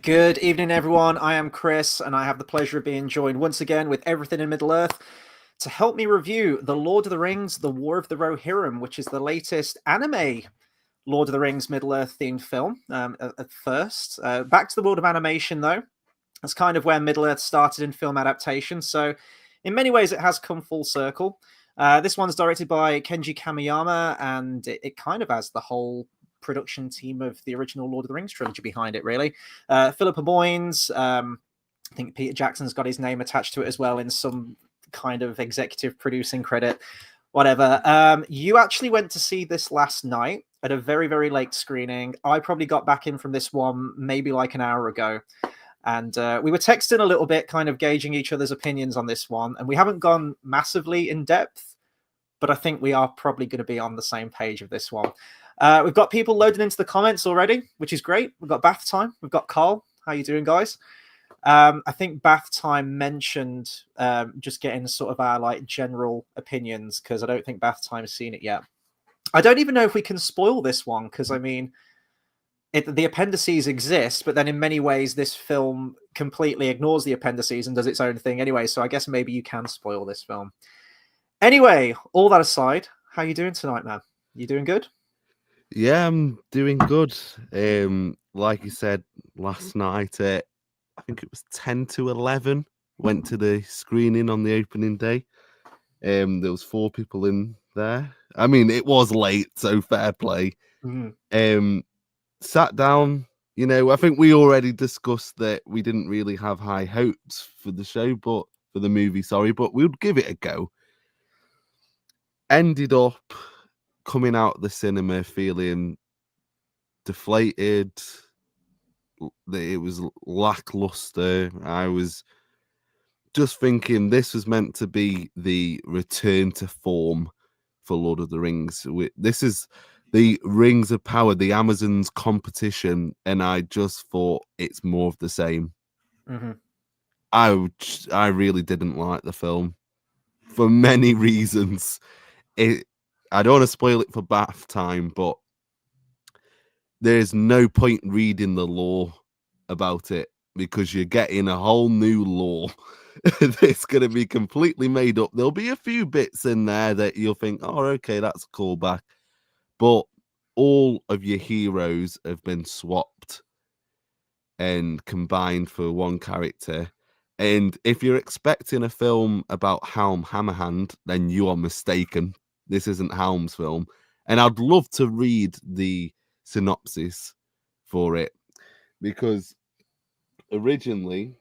Good evening, everyone. I am Chris, and I have the pleasure of being joined once again with Everything in Middle-earth to help me review The Lord of the Rings, The War of the Rohirrim, which is the latest anime Lord of the Rings Middle-earth themed film at first. Back to the world of animation, though. That's kind of where Middle-earth started in film adaptation, so in many ways it has come full circle. This one's directed by Kenji Kamiyama, and it kind of has the whole production team of the original Lord of the Rings trilogy behind it, really. Philippa Boyens, I think Peter Jackson's got his name attached to it as well in some kind of executive producing credit, whatever. You actually went to see this last night at a very, very late screening. I probably got back in from this one maybe like an hour ago. And we were texting a little bit, kind of gauging each other's opinions on this one. And we haven't gone massively in depth, but I think we are probably going to be on the same page of this one. We've got people loading into the comments already, which is great. We've got Bath Time. We've got Carl. How you doing, guys? I think Bath Time mentioned just getting sort of our like general opinions, because I don't think Bath Time's seen it yet. I don't even know if we can spoil this one, because I mean, the appendices exist, but then in many ways this film completely ignores the appendices and does its own thing anyway. So I guess maybe you can spoil this film. Anyway, all that aside, how you doing tonight, man? You doing good? Yeah, I'm doing good. Like you said last night, I think it was 10 to 11. Went to the screening on the opening day. There was 4 people in there. I mean, it was late, so fair play. Sat down. I think we already discussed that we didn't really have high hopes for the show, but for the movie, sorry, but we would give it a go. Ended up coming out the cinema feeling deflated. It was lackluster. I was just thinking this was meant to be the return to form for Lord of the Rings. This is the Rings of Power, the Amazons competition, and I just thought it's more of the same. Mm-hmm. I really didn't like the film for many reasons. I don't want to spoil it for Bath Time, but there's no point reading the lore about it because you're getting a whole new lore that's going to be completely made up. There'll be a few bits in there that you'll think, oh, okay, that's a callback. But all of your heroes have been swapped and combined for one character. And if you're expecting a film about Helm Hammerhand, then you are mistaken. This isn't Helm's film. And I'd love to read the synopsis for it because originally,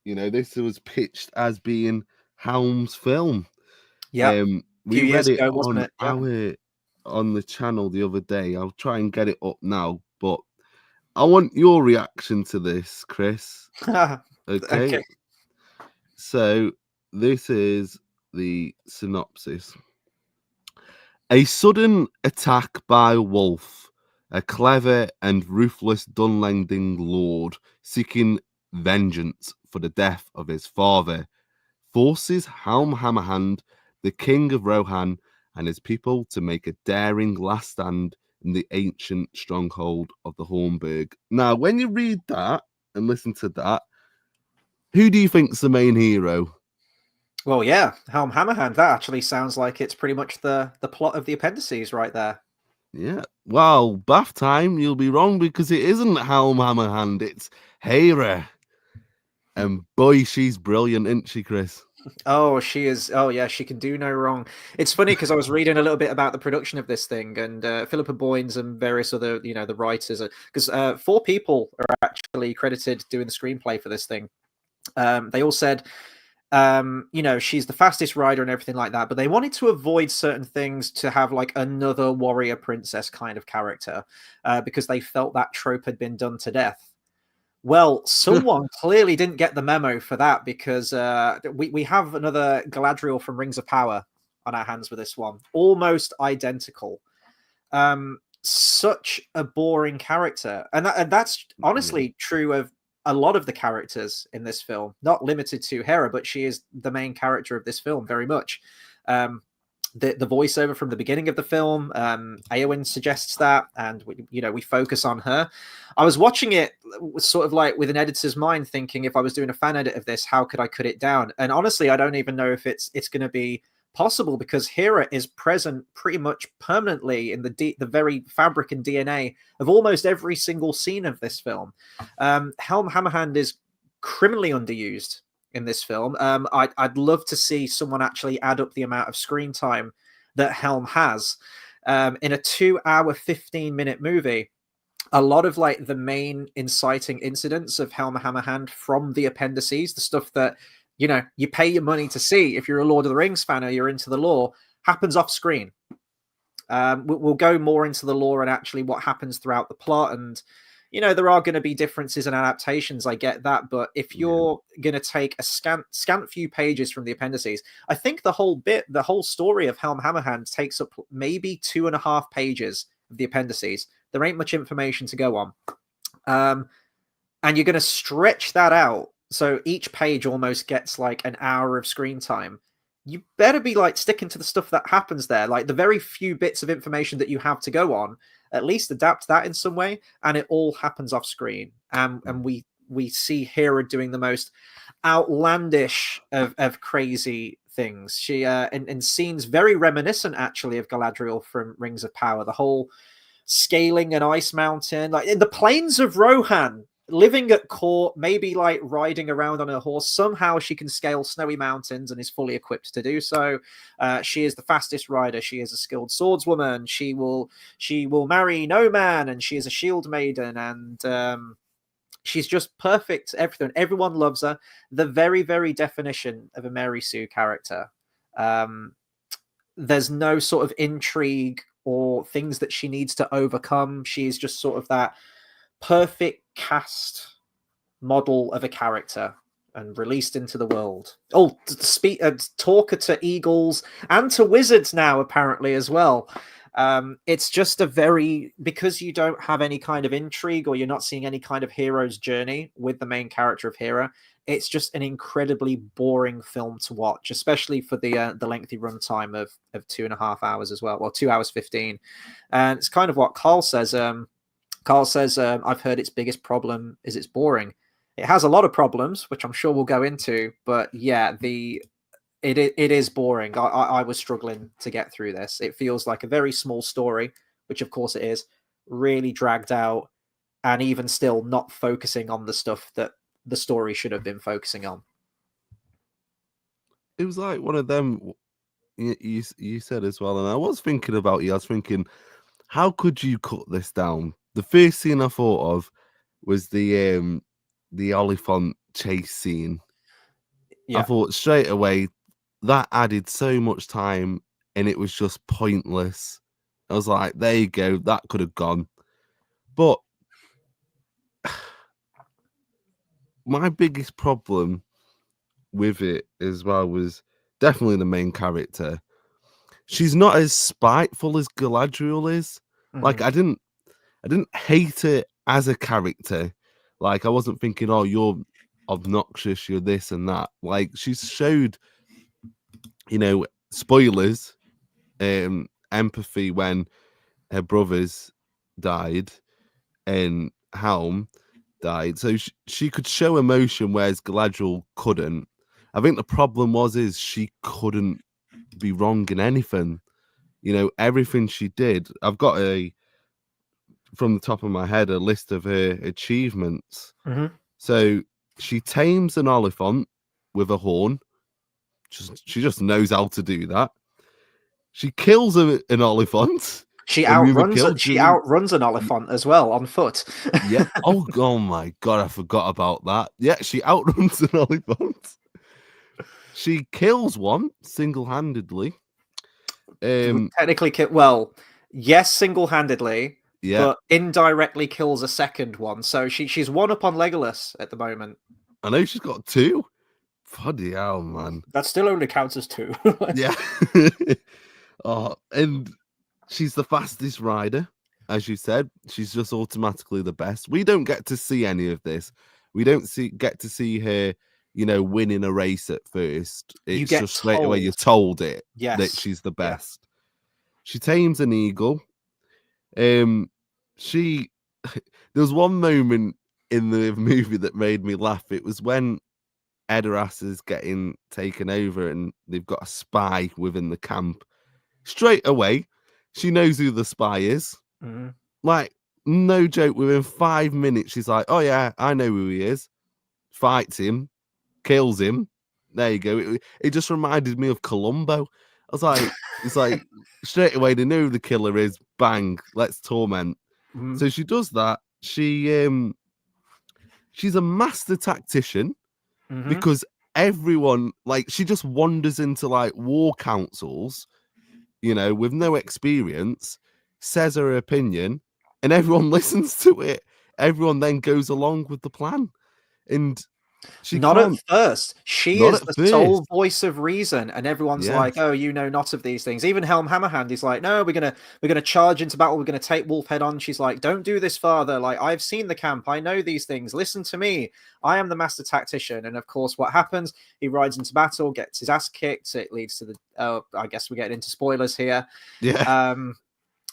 this was pitched as being Helm's film. Yeah, We read years it ago, wasn't on it? Yeah. on the channel the other day. I'll try and get it up now, but I want your reaction to this, Chris. Okay. Okay. So this is the synopsis. A sudden attack by a wolf, a clever and ruthless Dunlending lord seeking vengeance for the death of his father, forces Helm Hammerhand, the king of Rohan, and his people to make a daring last stand in the ancient stronghold of the Hornburg. Now, when you read that and listen to that, who do you think's the main hero? Well, yeah, Helm Hammerhand. That actually sounds like it's pretty much the plot of the appendices right there. Yeah. Well, Bath Time, you'll be wrong because it isn't Helm Hammerhand, it's Hera. And boy, she's brilliant, isn't she, Chris? Oh, she is. Oh, yeah, she can do no wrong. It's funny because I was reading a little bit about the production of this thing, and Philippa Boyens and various other, the writers, because 4 people are actually credited doing the screenplay for this thing. They all said, she's the fastest rider and everything like that, but they wanted to avoid certain things to have like another warrior princess kind of character, because they felt that trope had been done to death. Well, someone clearly didn't get the memo for that, because we have another Galadriel from Rings of Power on our hands with this one. Almost identical. Such a boring character. And that's honestly true of a lot of the characters in this film. Not limited to Hera, but she is the main character of this film very much. the voiceover from the beginning of the film. Eowyn suggests that, and we focus on her. I was watching it sort of like with an editor's mind, thinking if I was doing a fan edit of this, how could I cut it down? And honestly, I don't even know if it's going to be possible, because Hera is present pretty much permanently in the very fabric and DNA of almost every single scene of this film. Helm Hammerhand is criminally underused in this film. I'd love to see someone actually add up the amount of screen time that Helm has in a 2-hour 15-minute movie. A lot of like the main inciting incidents of Helm Hammerhand from the appendices, the stuff that you pay your money to see if you're a Lord of the Rings fan or you're into the lore, happens off screen. We'll go more into the lore and actually what happens throughout the plot, and there are going to be differences in adaptations. I get that, but if you're going to take a scant few pages from the appendices, I think the whole story of Helm Hammerhand takes up maybe 2.5 pages of the appendices. There ain't much information to go on, and you're going to stretch that out so each page almost gets like an hour of screen time. You better be like sticking to the stuff that happens there, like the very few bits of information that you have to go on. At least adapt that in some way, and it all happens off screen. And we see Hera doing the most outlandish of crazy things. She in scenes very reminiscent actually of Galadriel from Rings of Power. The whole scaling an ice mountain, like in the plains of Rohan, living at court, maybe like riding around on a horse. Somehow she can scale snowy mountains and is fully equipped to do so. She is the fastest rider. She is a skilled swordswoman. She will marry no man, and she is a shield maiden, and she's just perfect. Everyone loves her. The very, very definition of a Mary Sue character. There's no sort of intrigue or things that she needs to overcome. She is just sort of that perfect cast model of a character and released into the world. Oh, talker to eagles and to wizards now apparently as well. It's just because you don't have any kind of intrigue, or you're not seeing any kind of hero's journey with the main character of Hera, it's just an incredibly boring film to watch, especially for the lengthy runtime of 2.5 hours as well, or 2 hours 15. And it's kind of what Carl says. Carl says, I've heard its biggest problem is it's boring. It has a lot of problems, which I'm sure we'll go into, but yeah, it is boring. I was struggling to get through this. It feels like a very small story, which of course it is, really dragged out, and even still not focusing on the stuff that the story should have been focusing on. It was like one of them you said as well, and I was thinking about you. I was thinking, how could you cut this down? The first scene I thought of was the Oliphant chase scene. Yeah. I thought straight away that added so much time, and it was just pointless. I was like, there you go, that could have gone. But my biggest problem with it as well was definitely the main character. She's not as spiteful as Galadriel is. Mm-hmm. Like, I didn't hate her as a character. Like, I wasn't thinking, oh, you're obnoxious, you're this and that. Like, she's showed, spoilers, empathy when her brothers died and Helm died. So she could show emotion, whereas Galadriel couldn't. I think the problem is she couldn't be wrong in anything. Everything she did. I've got from the top of my head, a list of her achievements. Mm-hmm. So she tames an oliphant with a horn. She just knows how to do that. She kills an oliphant. She outruns an oliphant as well on foot. Yeah. Oh my God, I forgot about that. Yeah, she outruns an oliphant. She kills one single-handedly. Technically, yes, single-handedly. Yeah. But indirectly kills a second one. So she's one up on Legolas at the moment. I know she's got 2. Bloody hell, man. That still only counts as 2. Yeah. And she's the fastest rider, as you said. She's just automatically the best. We don't get to see any of this. We don't get to see her winning a race at first. It's get just straight away told. you're told that Yes. she's the best. She tames an eagle. She there was one moment in the movie that made me laugh. It was when Edoras is getting taken over and they've got a spy within the camp. Straight away, she knows who the spy is. Mm-hmm. Like, no joke, within 5 minutes, she's like, oh yeah, I know who he is. Fights him, kills him. There you go. It just reminded me of Columbo. I was like, it's like straight away they know who the killer is. Bang, let's torment. Mm-hmm. So she does that. She's a master tactician because everyone, like, she just wanders into like war councils, with no experience, says her opinion, and everyone listens to it. Everyone then goes along with the plan, and she Not at can't. first. She Not is at the first. sole voice of reason, and everyone's Yes. like, "Oh, you know not of these things." Even Helm Hammerhand is like, "No, we're gonna charge into battle. We're gonna take Wolf head on." She's like, "Don't do this, father. Like, I've seen the camp. I know these things. Listen to me. I am the master tactician." And of course, what happens? He rides into battle, gets his ass kicked. It leads to the. I guess we're getting into spoilers here. Yeah.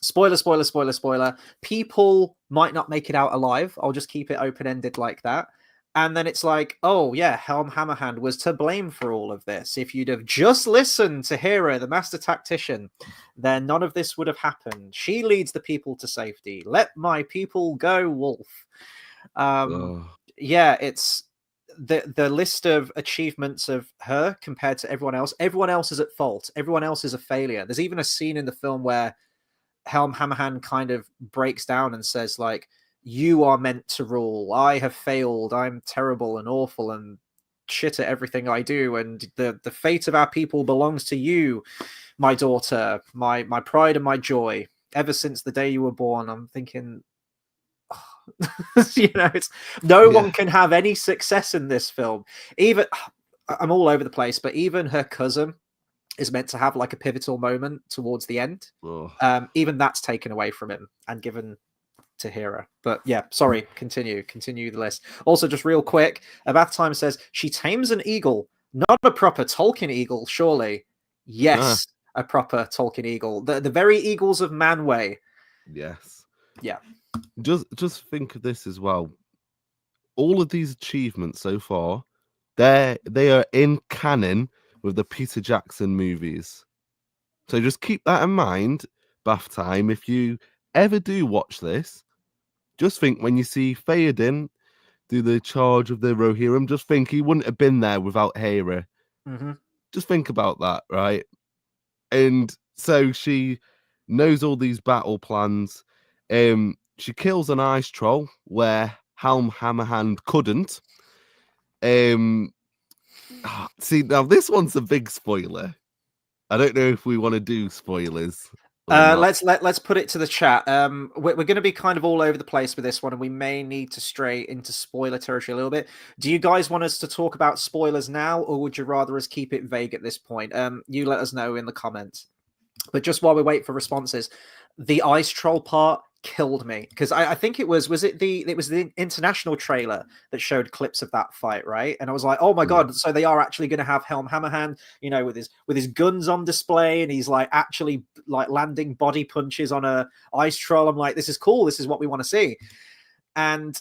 Spoiler. People might not make it out alive. I'll just keep it open-ended like that. And then it's like, oh yeah, Helm Hammerhand was to blame for all of this. If you'd have just listened to Hera, the master tactician, then none of this would have happened. She leads the people to safety. Let my people go, Wolf. Yeah, it's the list of achievements of her compared to everyone else. Everyone else is at fault. Everyone else is a failure. There's even a scene in the film where Helm Hammerhand kind of breaks down and says, like, you are meant to rule. I have failed. I'm terrible and awful and shit at everything I do. And the fate of our people belongs to you, my daughter, my pride and my joy. Ever since the day you were born, I'm thinking, it's one can have any success in this film. Even I'm all over the place, but even her cousin is meant to have like a pivotal moment towards the end. Even that's taken away from him and given to Hera. But yeah, sorry, continue the list. Also, just real quick, Abath Time says she tames an eagle, not a proper Tolkien eagle, surely. Yes, a proper Tolkien eagle. The very eagles of Manway. Yes. Yeah. Just think of this as well. All of these achievements so far, they are in canon with the Peter Jackson movies. So just keep that in mind, Bath Time. If you ever do watch this, just think when you see Theoden do the charge of the Rohirrim, just think he wouldn't have been there without Hera. Just think about that, right? And so she knows all these battle plans. She kills an ice troll where Helm Hammerhand couldn't. See, now this one's a big spoiler. I don't know if we want to do spoilers. Let's put it to the chat. We're going to be kind of all over the place with this one, and we may need to stray into spoiler territory a little bit. Do you guys want us to talk about spoilers now, or would you rather us keep it vague at this point? You let us know in the comments. But just while we wait for responses, the ice troll part killed me because I think it was the international trailer that showed clips of that fight, right? And I was like, oh my god, so they are actually going to have Helm Hammerhand, with his guns on display, and he's like actually like landing body punches on a ice troll. I'm like, this is cool, this is what we want to see. And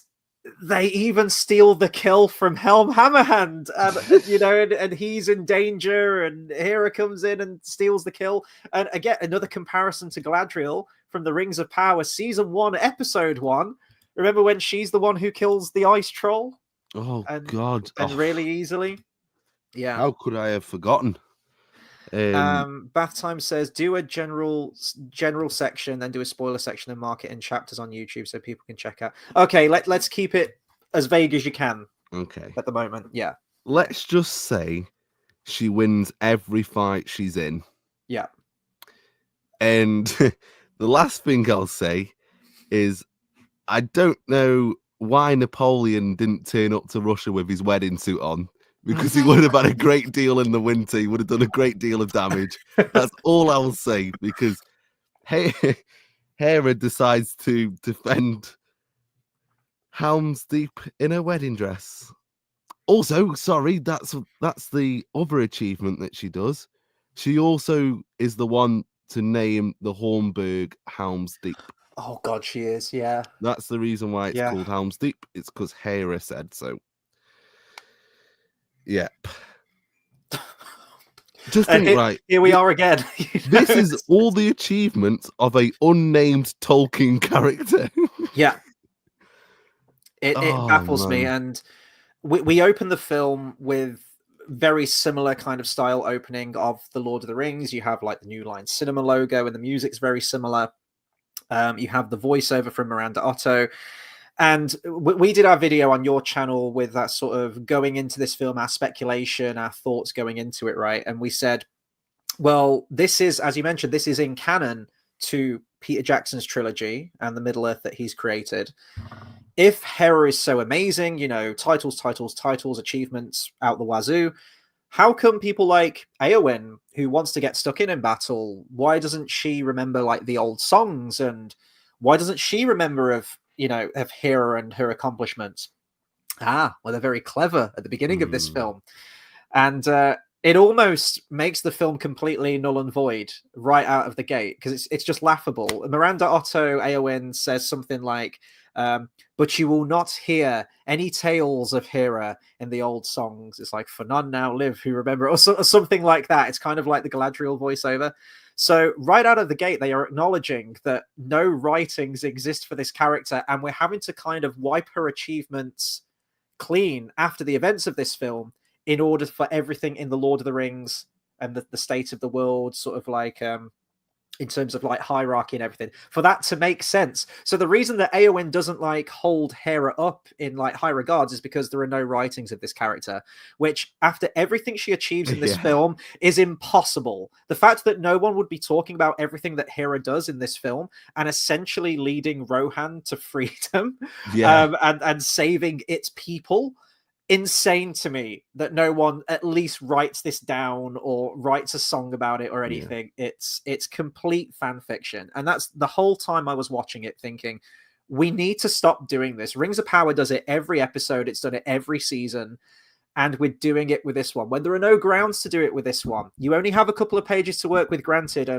they even steal the kill from Helm Hammerhand, and he's in danger, and Hera comes in and steals the kill. And again, another comparison to Galadriel from the Rings of Power, Season 1, Episode 1. Remember when she's the one who kills the ice troll? God. And really easily? Yeah. How could I have forgotten? Bath Time says, do a general section, then do a spoiler section and mark it in chapters on YouTube so people can check out. Okay, let's keep it as vague as you can. Okay. At the moment, yeah. Let's just say she wins every fight she's in. Yeah. And the last thing I'll say is I don't know why Napoleon didn't turn up to Russia with his wedding suit on. Because he would have had a great deal in the winter. He would have done a great deal of damage. That's all I'll say. Because Hera decides to defend Helm's Deep in her wedding dress. Also, sorry, that's the other achievement that she does. She also is the one to name the Hornburg Helm's Deep. Oh God, she is. Yeah, That's the reason why it's yeah. called Helm's Deep. It's because Hera said so. Yep. Just And think, right. here we are again. This is all the achievements of a unnamed Tolkien character. Yeah. It Oh baffles me. man. And we open the film with very similar kind of style opening of the Lord of the Rings. You have like the New Line Cinema logo, and the music's very similar. You have the voiceover from Miranda Otto. And we did our video on your channel with that sort of going into this film, our speculation, our thoughts going into it, right? And we said, well, this is, as you mentioned, this is in canon to Peter Jackson's trilogy and the Middle Earth that he's created. If Hera is so amazing, you know, titles, achievements out the wazoo, how come people like Eowyn, who wants to get stuck in battle, why doesn't she remember like the old songs, and why doesn't she remember of, you know, of Hera and her accomplishments? Well, they're very clever at the beginning of this film, and it almost makes the film completely null and void right out of the gate, because it's just laughable. Miranda Otto Eowyn says something like, but you will not hear any tales of Hera in the old songs. It's like, for none now live who remember, or something like that. It's kind of like the Galadriel voiceover. So right out of the gate, they are acknowledging that no writings exist for this character, and we're having to kind of wipe her achievements clean after the events of this film in order for everything in the Lord of the Rings and the state of the world, sort of like in terms of like hierarchy and everything, for that to make sense. So the reason that Eowyn doesn't like hold Hera up in like high regards is because there are no writings of this character, which after everything she achieves in this film is impossible. The fact that no one would be talking about everything that Hera does in this film and essentially leading Rohan to freedom, and saving its people, insane to me that no one at least writes this down or writes a song about it or anything. It's complete fan fiction, and that's the whole time I was watching it thinking, we need to stop doing this. Rings of Power does it every episode, it's done it every season, and we're doing it with this one when there are no grounds to do it with this one. You only have a couple of pages to work with, granted.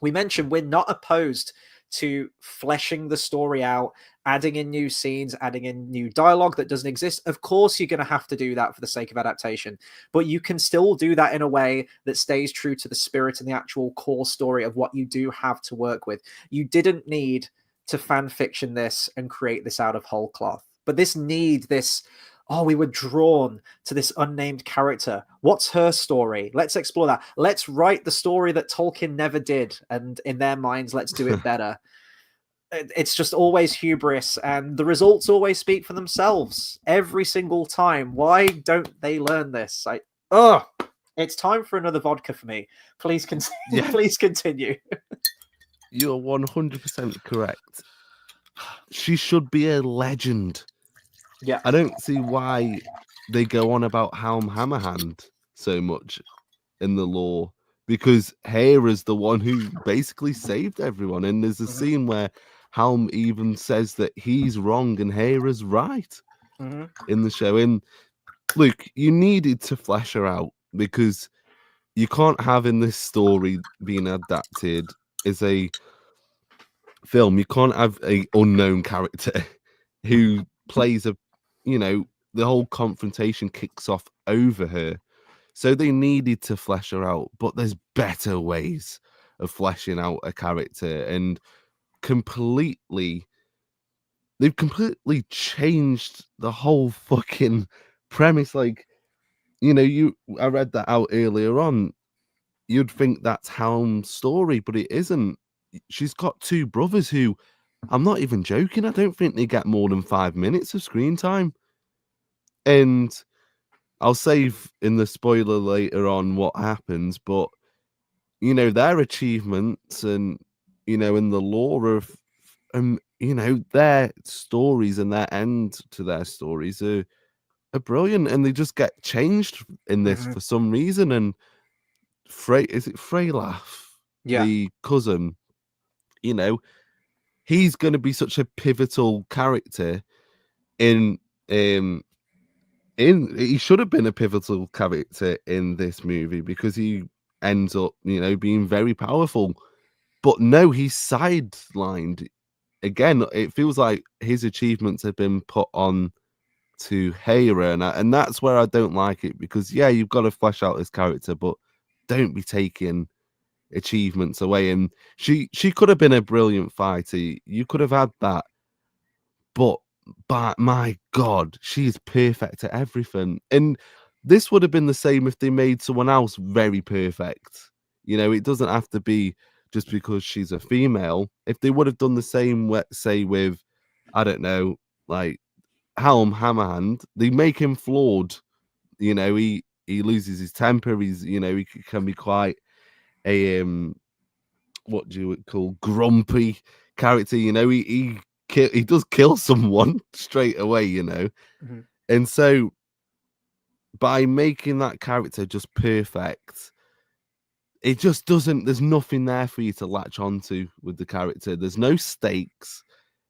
We mentioned we're not opposed to fleshing the story out, adding in new scenes, adding in new dialogue that doesn't exist. Of course, you're going to have to do that for the sake of adaptation, but you can still do that in a way that stays true to the spirit and the actual core story of what you do have to work with. You didn't need to fan fiction this and create this out of whole cloth, but we were drawn to this unnamed character. What's her story? Let's explore that. Let's write the story that Tolkien never did, and in their minds, let's do it better. It's just always hubris, and the results always speak for themselves every single time. Why don't they learn this? It's time for another vodka for me. Please continue. Please continue. You're 100% correct. She should be a legend. Yeah. I don't see why they go on about Helm Hammerhand so much in the lore, because Hera's the one who basically saved everyone. And there's a scene where Helm even says that he's wrong and Hera's right in the show. And look, you needed to flesh her out, because you can't have in this story being adapted as a film, you can't have a unknown character who plays the whole confrontation kicks off over her. So they needed to flesh her out, but there's better ways of fleshing out a character, and they've completely changed the whole fucking premise. Like, I read that out earlier on. You'd think that's Helm's story, but it isn't. She's got two brothers who, I'm not even joking, I don't think they get more than 5 minutes of screen time. And I'll save in the spoiler later on what happens, but their achievements and in the lore of their stories and their end to their stories are brilliant, and they just get changed in this for some reason. And is it Freylach? Yeah. The cousin, he's going to be such a pivotal character in he should have been a pivotal character in this movie because he ends up, being very powerful. But no, he's sidelined. Again, it feels like his achievements have been put on to Hera, and that's where I don't like it, because yeah, you've got to flesh out this character, but don't be taking achievements away. And she could have been a brilliant fighter. You could have had that, but my God, she's perfect at everything. And this would have been the same if they made someone else very perfect. It doesn't have to be just because she's a female. If they would have done the same, let's say with, I don't know, like Helm Hammerhand, they make him flawed. He loses his temper. He can be quite a what do you call grumpy character. He does kill someone straight away. Mm-hmm. And so by making that character just perfect, it just doesn't. There's nothing there for you to latch onto with the character. There's no stakes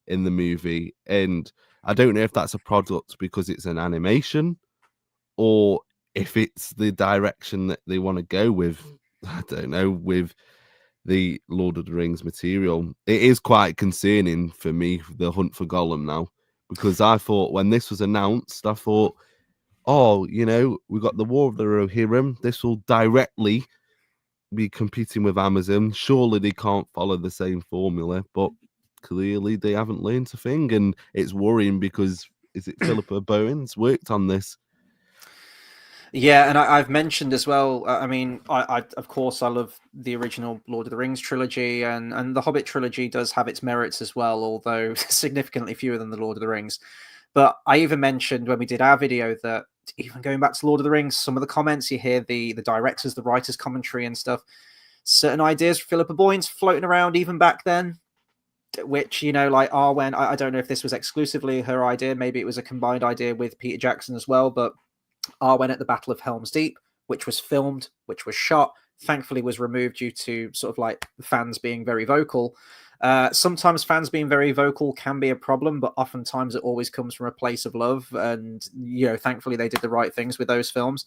in the movie, and I don't know if that's a product because it's an animation, or if it's the direction that they want to go with. I don't know, with the Lord of the Rings material. It is quite concerning for me, the hunt for Gollum now, because I thought when this was announced, I thought, oh, we got the War of the Rohirrim. This will directly be competing with Amazon. Surely they can't follow the same formula, but clearly they haven't learned a thing, and it's worrying because is it Philippa Bowen's worked on this? Yeah, and I've mentioned as well. I mean, I of course I love the original Lord of the Rings trilogy, and the Hobbit trilogy does have its merits as well, although significantly fewer than the Lord of the Rings. But I even mentioned when we did our video that even going back to Lord of the Rings, some of the comments you hear, the directors, the writers' commentary and stuff, certain ideas for Philippa Boyens floating around even back then, which like Arwen. I don't know if this was exclusively her idea. Maybe it was a combined idea with Peter Jackson as well, but Arwen at the Battle of Helm's Deep, which was filmed, which was shot, thankfully was removed due to sort of like fans being very vocal. Sometimes fans being very vocal can be a problem, but oftentimes it always comes from a place of love. And, thankfully they did the right things with those films.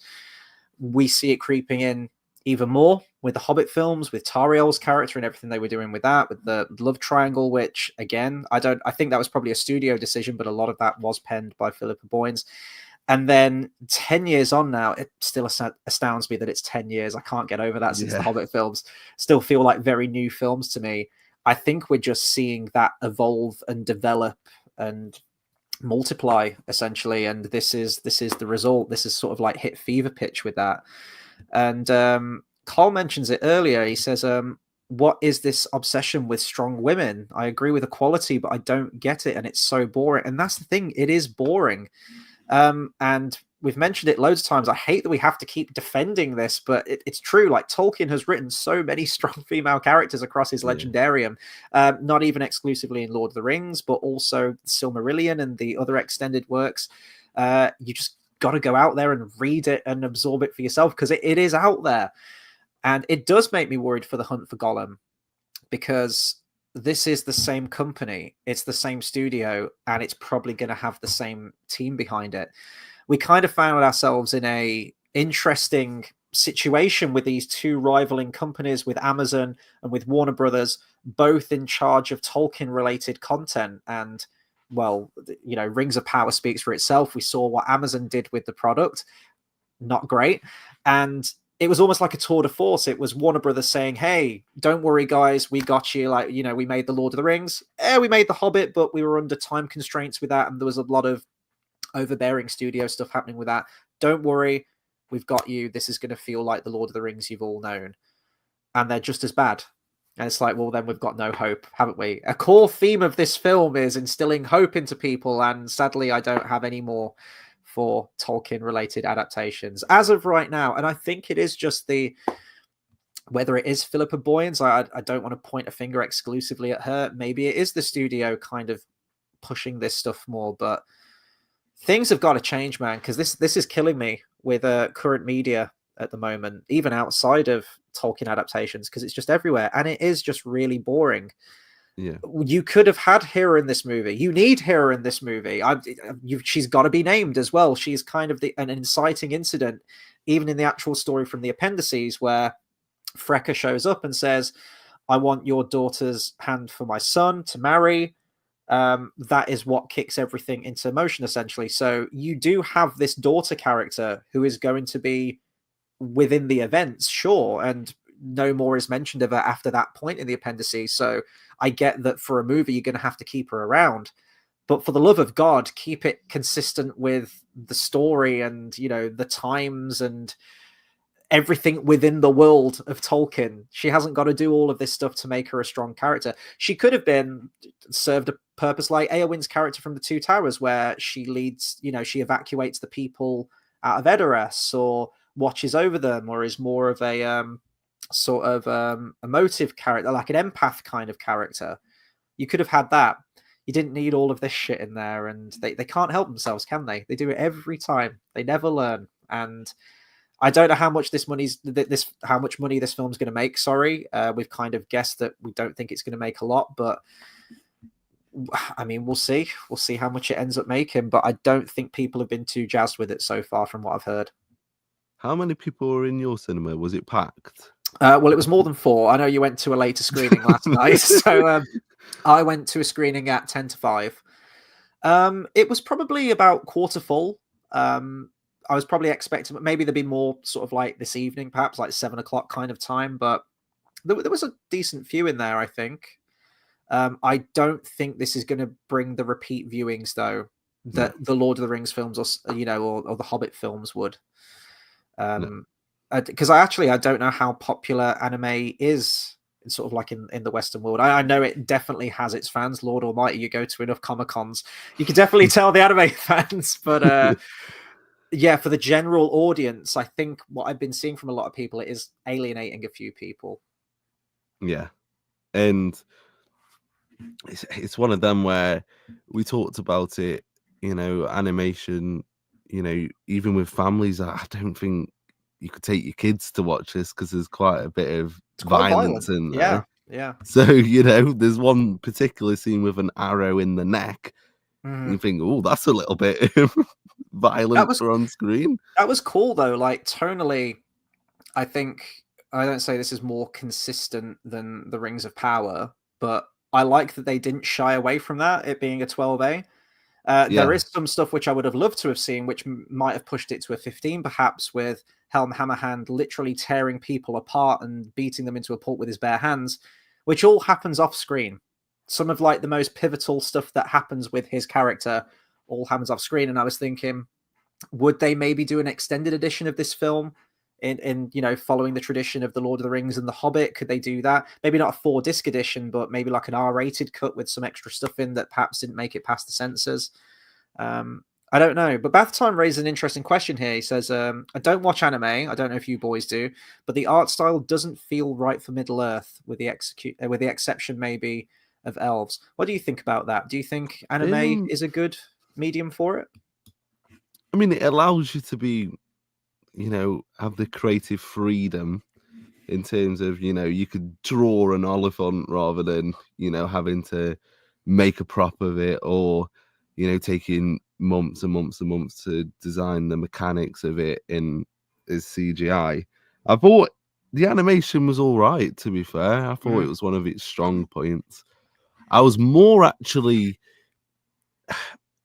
We see it creeping in even more with the Hobbit films, with Tariel's character and everything they were doing with that, with the love triangle, which again, I think that was probably a studio decision, but a lot of that was penned by Philippa Boyens. And then 10 years on now, it still astounds me that it's 10 years. I can't get over that since the Hobbit films. Still feel like very new films to me. I think we're just seeing that evolve and develop and multiply, essentially. And this is the result. This is sort of like hit fever pitch with that. And Carl mentions it earlier. He says, what is this obsession with strong women? I agree with equality, but I don't get it. And it's so boring. And that's the thing. It is boring. And we've mentioned it loads of times. I hate that we have to keep defending this, but it's true. Like Tolkien has written so many strong female characters across his legendarium, not even exclusively in Lord of the Rings, but also Silmarillion and the other extended works. You just got to go out there and read it and absorb it for yourself, because it is out there. And it does make me worried for the hunt for Gollum, because this is the same company, it's the same studio, and it's probably going to have the same team behind it. We kind of found ourselves in a interesting situation with these two rivaling companies, with Amazon and with Warner Brothers, both in charge of Tolkien related content. And well, Rings of Power speaks for itself. We saw what Amazon did with the product. Not great. And it was almost like a tour de force. It was Warner Brothers saying, hey, don't worry, guys, we got you. Like, we made the Lord of the Rings. We made the Hobbit, but we were under time constraints with that. And there was a lot of overbearing studio stuff happening with that. Don't worry, we've got you. This is going to feel like the Lord of the Rings you've all known. And they're just as bad. And it's like, well, then we've got no hope, haven't we? A core theme of this film is instilling hope into people. And sadly, I don't have any more for Tolkien-related adaptations as of right now. And I think it is just whether it is Philippa Boyens, I don't want to point a finger exclusively at her. Maybe it is the studio kind of pushing this stuff more, but things have got to change, man, because this is killing me with current media at the moment, even outside of Tolkien adaptations, because it's just everywhere, and it is just really boring. Yeah. You could have had her in this movie. You need her in this movie. She's got to be named as well. She's kind of an inciting incident, even in the actual story from the appendices, where Freka shows up and says, I want your daughter's hand for my son to marry. That is what kicks everything into motion, essentially. So you do have this daughter character who is going to be within the events, sure, and no more is mentioned of her after that point in the appendices. So I get that for a movie, you're going to have to keep her around. But for the love of God, keep it consistent with the story and, the times and everything within the world of Tolkien. She hasn't got to do all of this stuff to make her a strong character. She could have been served a purpose like Eowyn's character from the Two Towers, where she leads, she evacuates the people out of Edoras or watches over them, or is more of a sort of emotive character, like an empath kind of character. You could have had that. You didn't need all of this shit in there, and they can't help themselves, can they? They do it every time. They never learn. And I don't know how much how much money this film's going to make. Sorry, we've kind of guessed that we don't think it's going to make a lot, but I mean, we'll see. We'll see how much it ends up making. But I don't think people have been too jazzed with it so far, from what I've heard. How many people were in your cinema? Was it packed? Well, it was more than 4. I know you went to a later screening last night, so I went to a screening at 10 to 5. It was probably about quarter full. I was probably expecting maybe there'd be more sort of like this evening, perhaps like 7 o'clock kind of time, but there was a decent few in there, I think. I don't think this is going to bring the repeat viewings, though, that the Lord of the Rings films or the Hobbit films would. Because I don't know how popular anime is sort of like in the Western world. I know it definitely has its fans. Lord Almighty, you go to enough Comic Cons, you can definitely tell the anime fans. But yeah, for the general audience, I think what I've been seeing from a lot of people, it is alienating a few people. Yeah, and it's one of them where we talked about it. Animation. Even with families, I don't think you could take your kids to watch this because there's quite a bit of violence in there. Yeah. So, there's one particular scene with an arrow in the neck. And you think, oh, that's a little bit violent for on screen. That was cool, though. Like, tonally, I think, I don't say this is more consistent than the Rings of Power, but I like that they didn't shy away from that, it being a 12A. There is some stuff which I would have loved to have seen, which might have pushed it to a 15, perhaps, with Helm Hammerhand literally tearing people apart and beating them into a pulp with his bare hands, which all happens off screen. Some of like the most pivotal stuff that happens with his character all happens off screen. And I was thinking, would they maybe do an extended edition of this film in following the tradition of the Lord of the Rings and the Hobbit? Could they do that? Maybe not a 4-disc edition, but maybe like an R-rated cut with some extra stuff in that perhaps didn't make it past the censors. I don't know, but Bathtime raised an interesting question here. He says, I don't watch anime. I don't know if you boys do, but the art style doesn't feel right for Middle Earth, with the exception maybe of elves. What do you think about that? Do you think anime is a good medium for it? I mean, it allows you to be, have the creative freedom in terms of, you could draw an oliphant rather than, having to make a prop of it, or, taking months and months and months to design the mechanics of it in as CGI. I thought the animation was all right, to be fair. I thought it was one of its strong points. I was more actually,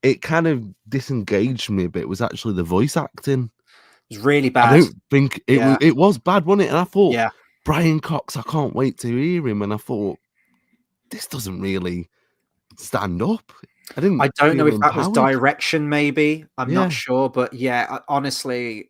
it kind of disengaged me a bit, was actually the voice acting. It was really bad. I don't think it was bad, wasn't it? And I thought, yeah, Brian Cox, I can't wait to hear him. And I thought, this doesn't really stand up. I don't know if that was direction, maybe. I'm not sure. But yeah, honestly,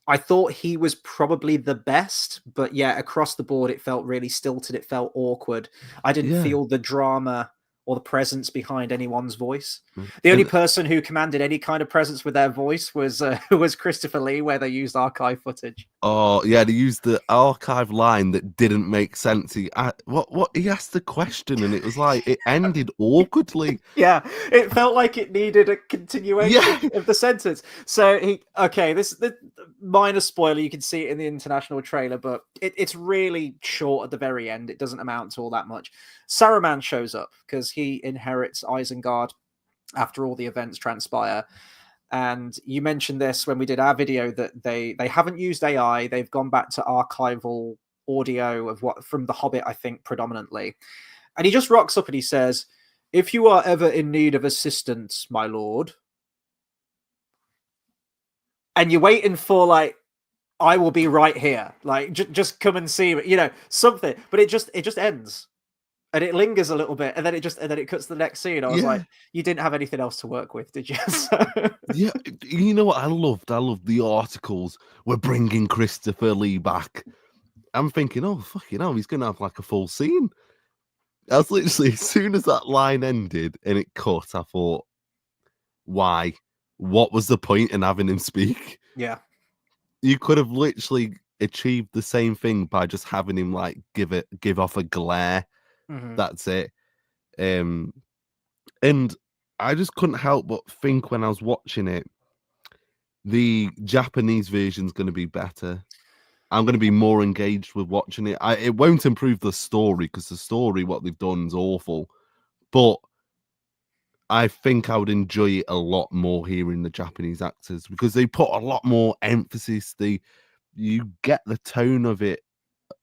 I thought he was probably the best. But yeah, across the board, it felt really stilted. It felt awkward. I didn't feel the drama or the presence behind anyone's voice. Mm. The only And person who commanded any kind of presence with their voice was was Christopher Lee, where they used archive footage. oh yeah, they used the archive line that didn't make sense. What he asked the question, and it was like it ended awkwardly. Yeah, it felt like it needed a continuation Yeah, of the sentence. So this the minor spoiler, you can see it in the international trailer, but it's really short at the very end. It doesn't amount to all that much. Saruman shows up because he inherits Isengard after all the events transpire. And you mentioned this when we did our video that they haven't used AI. They've gone back to archival audio of what from The Hobbit, I think, predominantly. And he just rocks up and he says, "If you are ever in need of assistance, my lord," and you're waiting for like, "I will be right here," like just come and see me, something. But it just ends. And it lingers a little bit, and then it cuts to the next scene. I was like, yeah, you didn't have anything else to work with, did you? yeah. You know what I loved? I loved the articles. We're bringing Christopher Lee back. I'm thinking, oh fucking hell, he's gonna have like a full scene. I was literally as soon as that line ended and it cut, I thought, why? What was the point in having him speak? Yeah. You could have literally achieved the same thing by just having him like give off a glare. Mm-hmm. That's it. And I just couldn't help but think when I was watching it, the Japanese version's going to be better. I'm going to be more engaged with watching it. It won't improve the story because the story, what they've done, is awful. But I think I would enjoy it a lot more hearing the Japanese actors because they put a lot more emphasis. You get the tone of it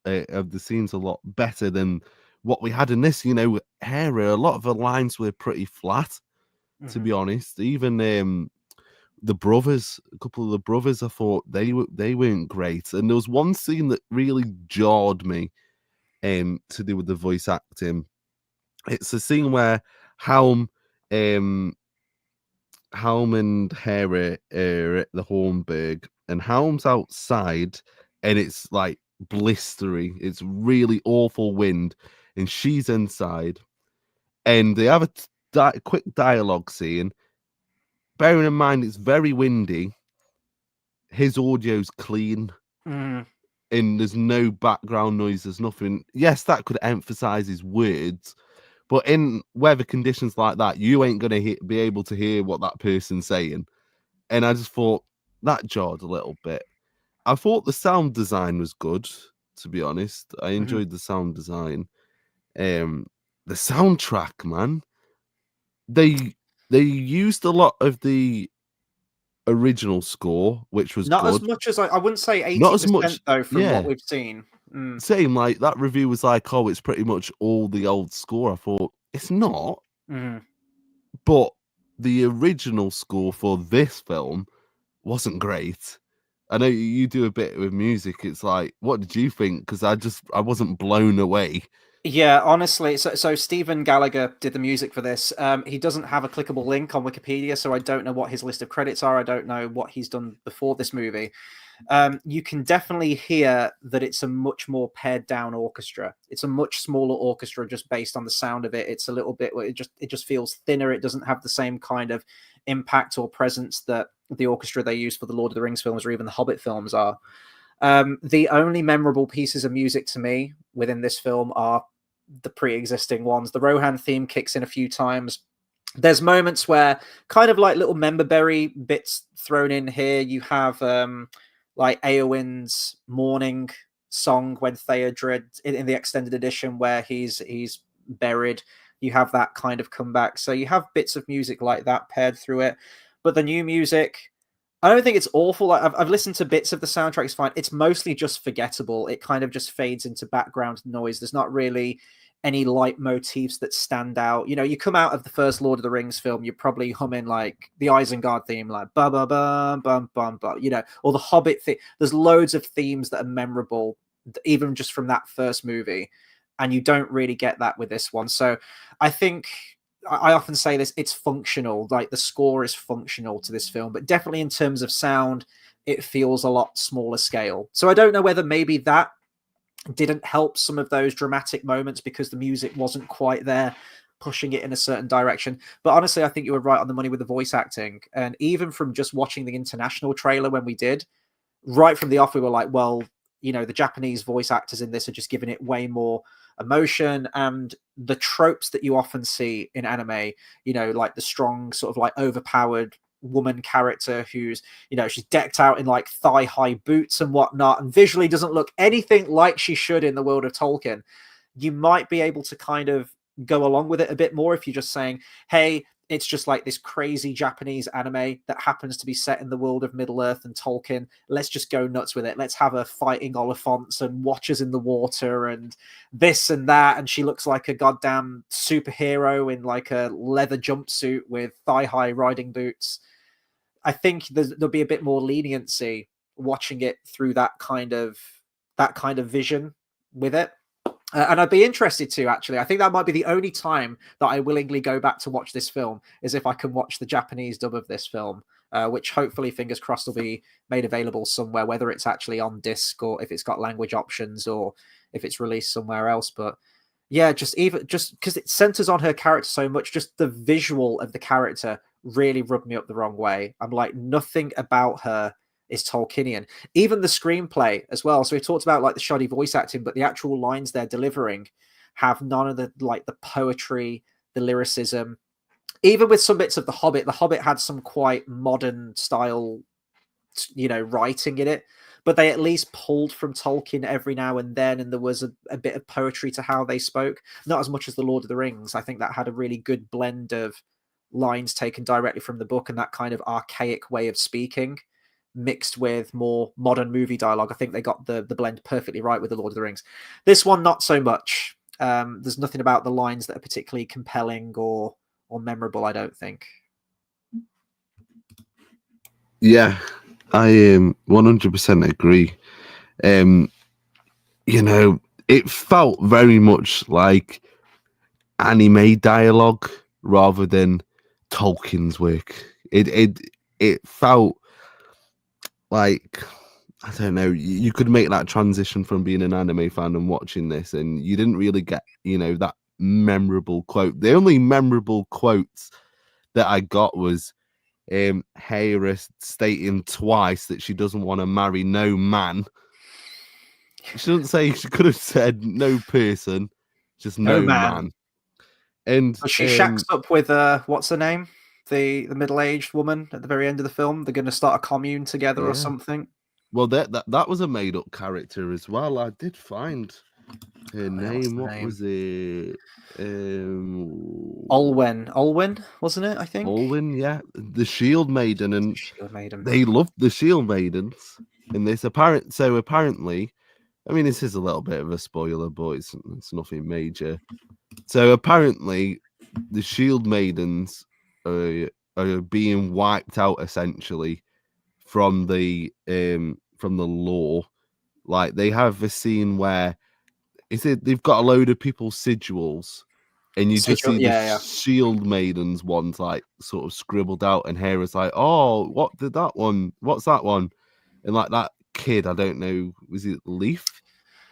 of the scenes a lot better than what we had in this. Era. A lot of the lines were pretty flat, to Mm-hmm. be honest. Even the brothers, a couple of the brothers, I thought they weren't great. And there was one scene that really jarred me, to do with the voice acting. It's a scene where Helm, Helm and Hera are at the Hornburg, and Helm's outside, and it's like blistery. It's really awful wind, and she's inside, and they have a quick dialogue scene. Bearing in mind it's very windy, his audio's clean, Mm-hmm. and there's no background noise. There's nothing. Yes, that could emphasize his words, but in weather conditions like that, you ain't gonna be able to hear what that person's saying. And I just thought that jarred a little bit. I thought the sound design was good, to be honest. I Mm-hmm. enjoyed the sound design. The soundtrack, man. They used a lot of the original score, which was Not as good. much as I wouldn't say Not as 80% much, though from what yeah. we've seen. Mm. Same, like that review was like, oh, it's pretty much all the old score. I thought it's not, Mm-hmm. but the original score for this film wasn't great. I know you do a bit with music. It's like, what did you think? Because I wasn't blown away. Yeah, honestly, so Stephen Gallagher did the music for this. He doesn't have a clickable link on Wikipedia, so I don't know what his list of credits are. I don't know what he's done before this movie. You can definitely hear that it's a much more pared down orchestra. It's a much smaller orchestra just based on the sound of it. It's a little bit, it just feels thinner. It doesn't have the same kind of impact or presence that the orchestra they use for the Lord of the Rings films or even the Hobbit films are. The only memorable pieces of music to me within this film are the pre-existing ones. The Rohan theme kicks in a few times. There's moments where kind of like little memberberry bits thrown in here. You have like Eowyn's morning song when Theodred in the extended edition where he's buried. You have that kind of comeback. So you have bits of music like that paired through it. But the new music, I don't think it's awful. Like, I've listened to bits of the soundtrack. It's fine. It's mostly just forgettable. It kind of just fades into background noise. There's not really any light motifs that stand out. You come out of the first Lord of the Rings film, you're probably humming like the Isengard theme, like ba ba bum bum bum bum, or the Hobbit theme. There's loads of themes that are memorable, even just from that first movie, and you don't really get that with this one. So I think I often say this, it's functional. Like the score is functional to this film, but definitely in terms of sound, it feels a lot smaller scale. So I don't know whether maybe that didn't help some of those dramatic moments because the music wasn't quite there. pushing it in a certain direction. But honestly, I think you were right on the money with the voice acting. And even from just watching the international trailer when we did, right from the off, we were like, well, the Japanese voice actors in this are just giving it way more emotion, and the tropes that you often see in anime, like the strong sort of like overpowered woman character who's, she's decked out in like thigh high boots and whatnot, and visually doesn't look anything like she should in the world of Tolkien. You might be able to kind of go along with it a bit more if you're just saying, hey, it's just like this crazy Japanese anime that happens to be set in the world of Middle Earth and Tolkien. Let's just go nuts with it. Let's have her fighting Oliphants and watchers in the water and this and that. And she looks like a goddamn superhero in like a leather jumpsuit with thigh-high riding boots. I think there'll be a bit more leniency watching it through that kind of vision with it. And I'd be interested to, actually. I think that might be the only time that I willingly go back to watch this film, is if I can watch the Japanese dub of this film, which hopefully, fingers crossed, will be made available somewhere, whether it's actually on disc or if it's got language options or if it's released somewhere else. But yeah, just because it centers on her character so much, just the visual of the character really rubbed me up the wrong way. I'm like, nothing about her is Tolkienian. Even the screenplay as well. So we talked about like the shoddy voice acting, but the actual lines they're delivering have none of the like the poetry, the lyricism. Even with some bits of the Hobbit had some quite modern style, writing in it, but they at least pulled from Tolkien every now and then, and there was a bit of poetry to how they spoke. Not as much as the Lord of the Rings. I think that had a really good blend of lines taken directly from the book and that kind of archaic way of speaking, mixed with more modern movie dialogue. I think they got the blend perfectly right with the Lord of the Rings. This one, not so much. There's nothing about the lines that are particularly compelling or memorable, I don't think. Yeah, I 100% agree. It felt very much like anime dialogue rather than Tolkien's work. It felt like, I don't know, you could make that transition from being an anime fan and watching this, and you didn't really get, that memorable quote. The only memorable quotes that I got was Hera stating twice that she doesn't want to marry no man. She doesn't say, she could have said no person, just no man. And but she shacks up with what's her name? The middle-aged woman at the very end of the film. They're going to start a commune together or something. Well, that was a made-up character as well. I did find her name. What was it? Olwen, wasn't it? I think. Olwen, yeah, the Shield Maiden, and Shield Maiden. They loved the Shield Maidens in this. Apparently, I mean, this is a little bit of a spoiler, but it's nothing major. So apparently, the Shield Maidens are being wiped out essentially from the lore. Like, they have a scene where they've got a load of people's sigils, and you just see the Shield Maidens ones like sort of scribbled out, and Hera's like, "Oh, what did that one? What's that one?" And like that kid, I don't know, was it Leaf?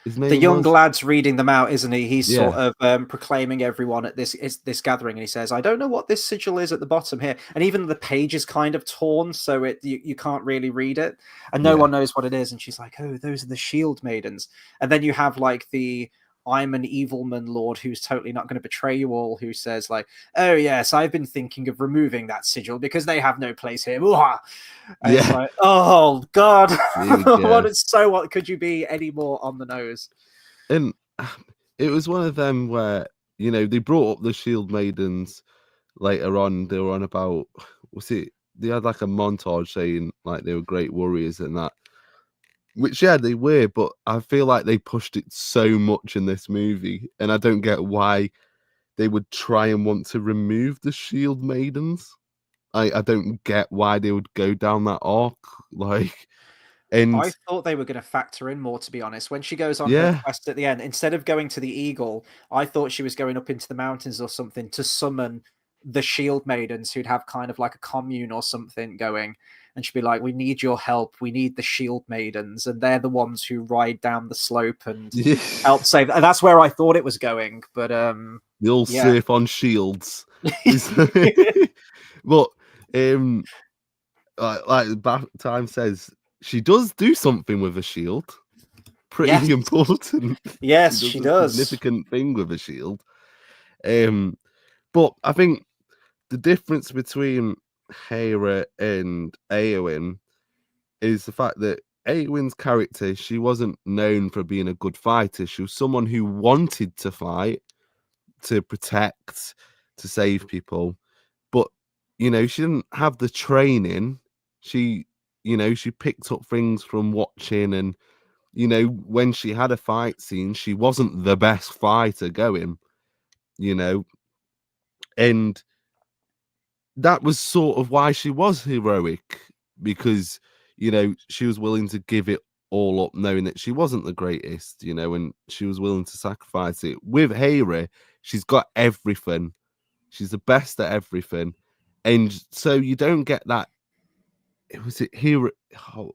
His name, the young lad's reading them out, isn't he? He's sort of proclaiming everyone at this gathering, and he says, "I don't know what this sigil is at the bottom here," and even the page is kind of torn, so you can't really read it, and no one knows what it is. And she's like, "Oh, those are the Shield Maidens." And then you have like the "I'm an evilman lord who's totally not going to betray you all," who says like, "Oh yes, I've been thinking of removing that sigil because they have no place here." And it's like, oh god, what could you be any more on the nose? And it was one of them where, they brought up the Shield Maidens later on. They were on about, they had like a montage saying like they were great warriors and that. Which, yeah, they were, but I feel like they pushed it so much in this movie, and I don't get why they would try and want to remove the Shield Maidens. I don't get why they would go down that arc. And I thought they were going to factor in more, to be honest. When she goes on her quest at the end, instead of going to the Eagle, I thought she was going up into the mountains or something to summon the shield maidens who'd have kind of like a commune or something going, and she'd be like, we need your help, we need the shield maidens, and they're the ones who ride down the slope and help save. And that's where I thought it was going, but the old yeah. surf on shields. But like Bath Time says, she does do something with a shield. Pretty Yes. important. Yes, she she does a does. significant thing with a shield. But I think the difference between Hera and Eowyn is the fact that Eowyn's character, she wasn't known for being a good fighter. She was someone who wanted to fight, to protect, to save people. But, you know, she didn't have the training. She, you know, she picked up things from watching, and, you know, when she had a fight scene, she wasn't the best fighter going, you know, and that was sort of why she was heroic, because, you know, she was willing to give it all up, knowing that she wasn't the greatest, you know, and she was willing to sacrifice it. With Hera, she's got everything. She's the best at everything. And so you don't get that. Was it hero?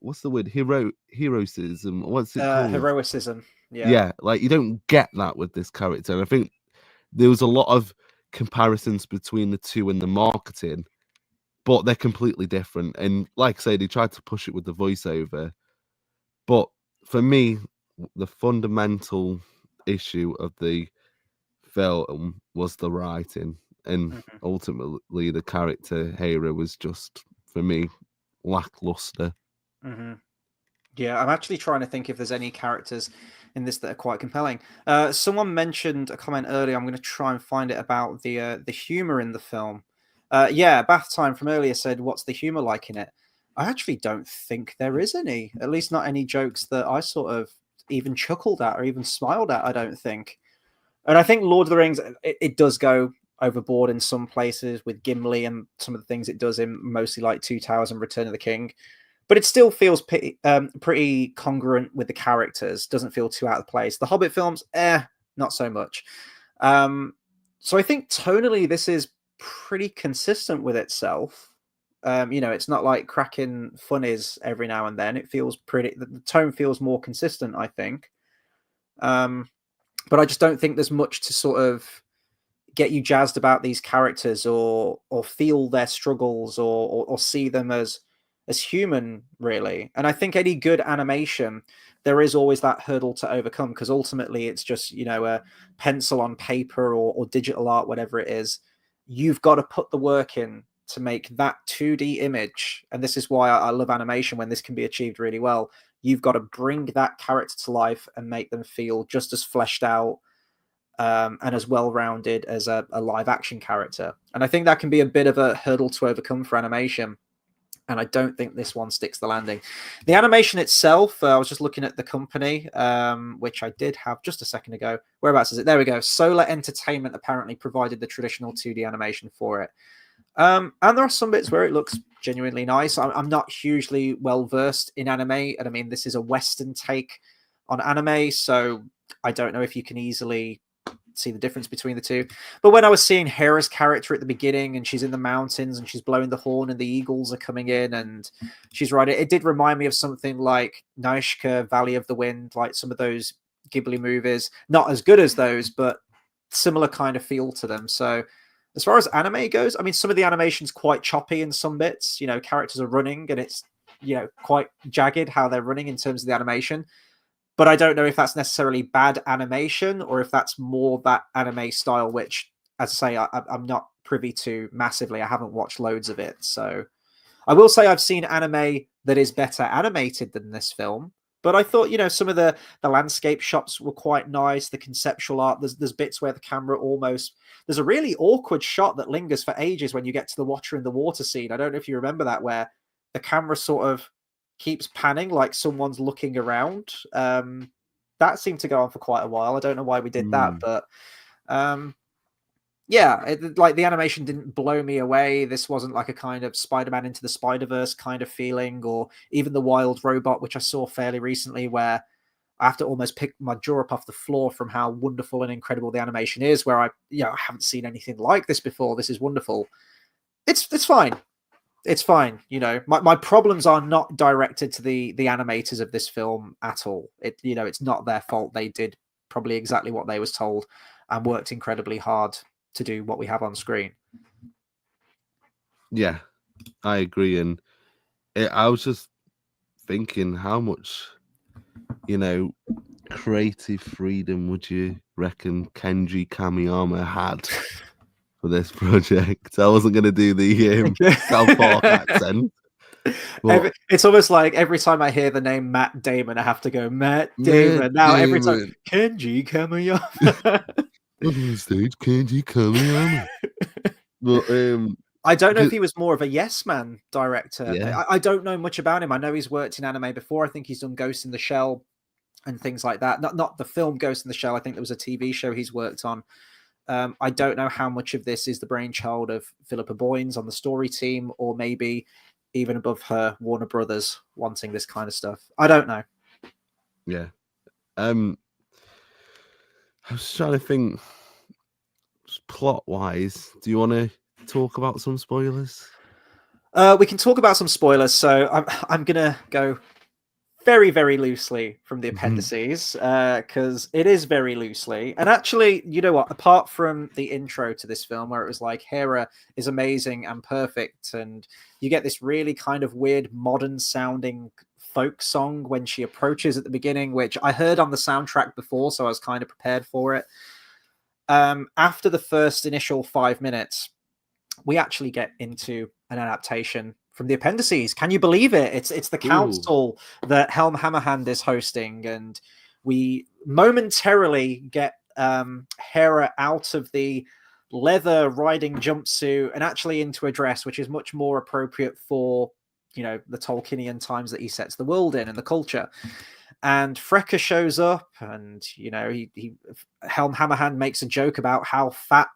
What's the word? Heroism. What's it called? Heroicism. Yeah, like you don't get that with this character. And I think there was a lot of comparisons between the two in the marketing, but they're completely different. And like I say, they tried to push it with the voiceover. But for me, the fundamental issue of the film was the writing. And ultimately, the character Hera was just, for me, lackluster. Yeah, I'm actually trying to think if there's any characters in this that are quite compelling. Someone mentioned a comment earlier. I'm going to try and find it about the humor in the film. Yeah, Bath Time from earlier said, "What's the humor like in it?" I actually don't think there is any. At least not any jokes that I sort of even chuckled at or even smiled at. I don't think. And I think Lord of the Rings, it does go overboard in some places with Gimli and some of the things it does in mostly like Two Towers and Return of the King, but it still feels pretty congruent with the characters. Doesn't feel too out of place. The Hobbit films, not so much. So I think tonally this is pretty consistent with itself. You know, it's not like cracking funnies every now and then. It feels pretty. The tone feels more consistent, I think. But I just don't think there's much to sort of get you jazzed about these characters or feel their struggles or see them as human, really. And I think any good animation, there is always that hurdle to overcome, because ultimately it's just, you know, a pencil on paper or digital art, whatever it is. You've got to put the work in to make that 2D image. And this is why I love animation, when this can be achieved really well. You've got to bring that character to life and make them feel just as fleshed out and as well-rounded as a live action character. And I think that can be a bit of a hurdle to overcome for animation. And I don't think this one sticks the landing. The animation itself, I was just looking at the company, which I did have just a second ago. Whereabouts is it? There we go. Solar Entertainment apparently provided the traditional 2D animation for it. And there are some bits where it looks genuinely nice. I'm not hugely well-versed in anime. And I mean, this is a Western take on anime, so I don't know if you can easily see the difference between the two. But when I was seeing Hera's character at the beginning, and she's in the mountains and she's blowing the horn and the eagles are coming in and she's riding, it did remind me of something like Nausicaa, Valley of the Wind, like some of those Ghibli movies. Not as good as those, but similar kind of feel to them. So as far as anime goes, I mean, some of the animation's quite choppy in some bits. You know, characters are running and it's, you know, quite jagged how they're running in terms of the animation. But I don't know if that's necessarily bad animation or if that's more that anime style, which, as I say, I'm not privy to massively. I haven't watched loads of it. So I will say I've seen anime that is better animated than this film. But I thought, you know, some of the landscape shots were quite nice. The conceptual art, there's bits where the camera almost, there's a really awkward shot that lingers for ages when you get to the Watcher in the Water scene. I don't know if you remember that, where the camera sort of keeps panning like someone's looking around. That seemed to go on for quite a while. I don't know why we did that, but yeah, like the animation didn't blow me away. This wasn't like a kind of Spider-Man Into the Spider-Verse kind of feeling, or even the Wild Robot, which I saw fairly recently, where I have to almost pick my jaw up off the floor from how wonderful and incredible the animation is. Where I haven't seen anything like this before. This is wonderful. It's fine. It's fine. My problems are not directed to the animators of this film at all. It's not their fault. They did probably exactly what they was told and worked incredibly hard to do what we have on screen. Yeah, I agree. And I was just thinking how much, creative freedom would you reckon Kenji Kamiyama had for this project? I wasn't going to do the South Park accent. But it's almost like every time I hear the name Matt Damon, I have to go, Matt Damon. Now, every time, Kenji Kamiyama. On stage, Kenji Kamiyama. But, I don't know if he was more of a Yes Man director. Yeah. I don't know much about him. I know he's worked in anime before. I think he's done Ghost in the Shell and things like that. Not the film Ghost in the Shell. I think there was a TV show he's worked on. I don't know how much of this is the brainchild of Philippa Boyens on the story team, or maybe even above her, Warner Brothers wanting this kind of stuff. I don't know. Yeah. I was trying to think, plot-wise, do you want to talk about some spoilers? We can talk about some spoilers. So I'm gonna go very, very loosely from the appendices, because it is very loosely. And actually, you know what? Apart from the intro to this film, where it was like Hera is amazing and perfect, and you get this really kind of weird modern-sounding folk song when she approaches at the beginning, which I heard on the soundtrack before, so I was kind of prepared for it. After the first initial 5 minutes, we actually get into an adaptation from the appendices. Can you believe it? It's the council that Helm Hammerhand is hosting, and we momentarily get Hera out of the leather riding jumpsuit and actually into a dress, which is much more appropriate for the Tolkienian times that he sets the world in and the culture. And Freka shows up, and Helm Hammerhand makes a joke about how fat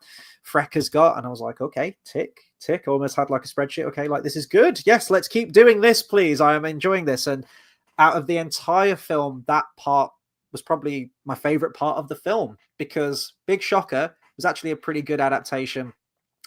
Freka's got, and I was like, okay, tick. Almost had like a spreadsheet. Okay, like, this is good. Yes, let's keep doing this, please. I am enjoying this. And out of the entire film, that part was probably my favorite part of the film, because big shocker, was actually a pretty good adaptation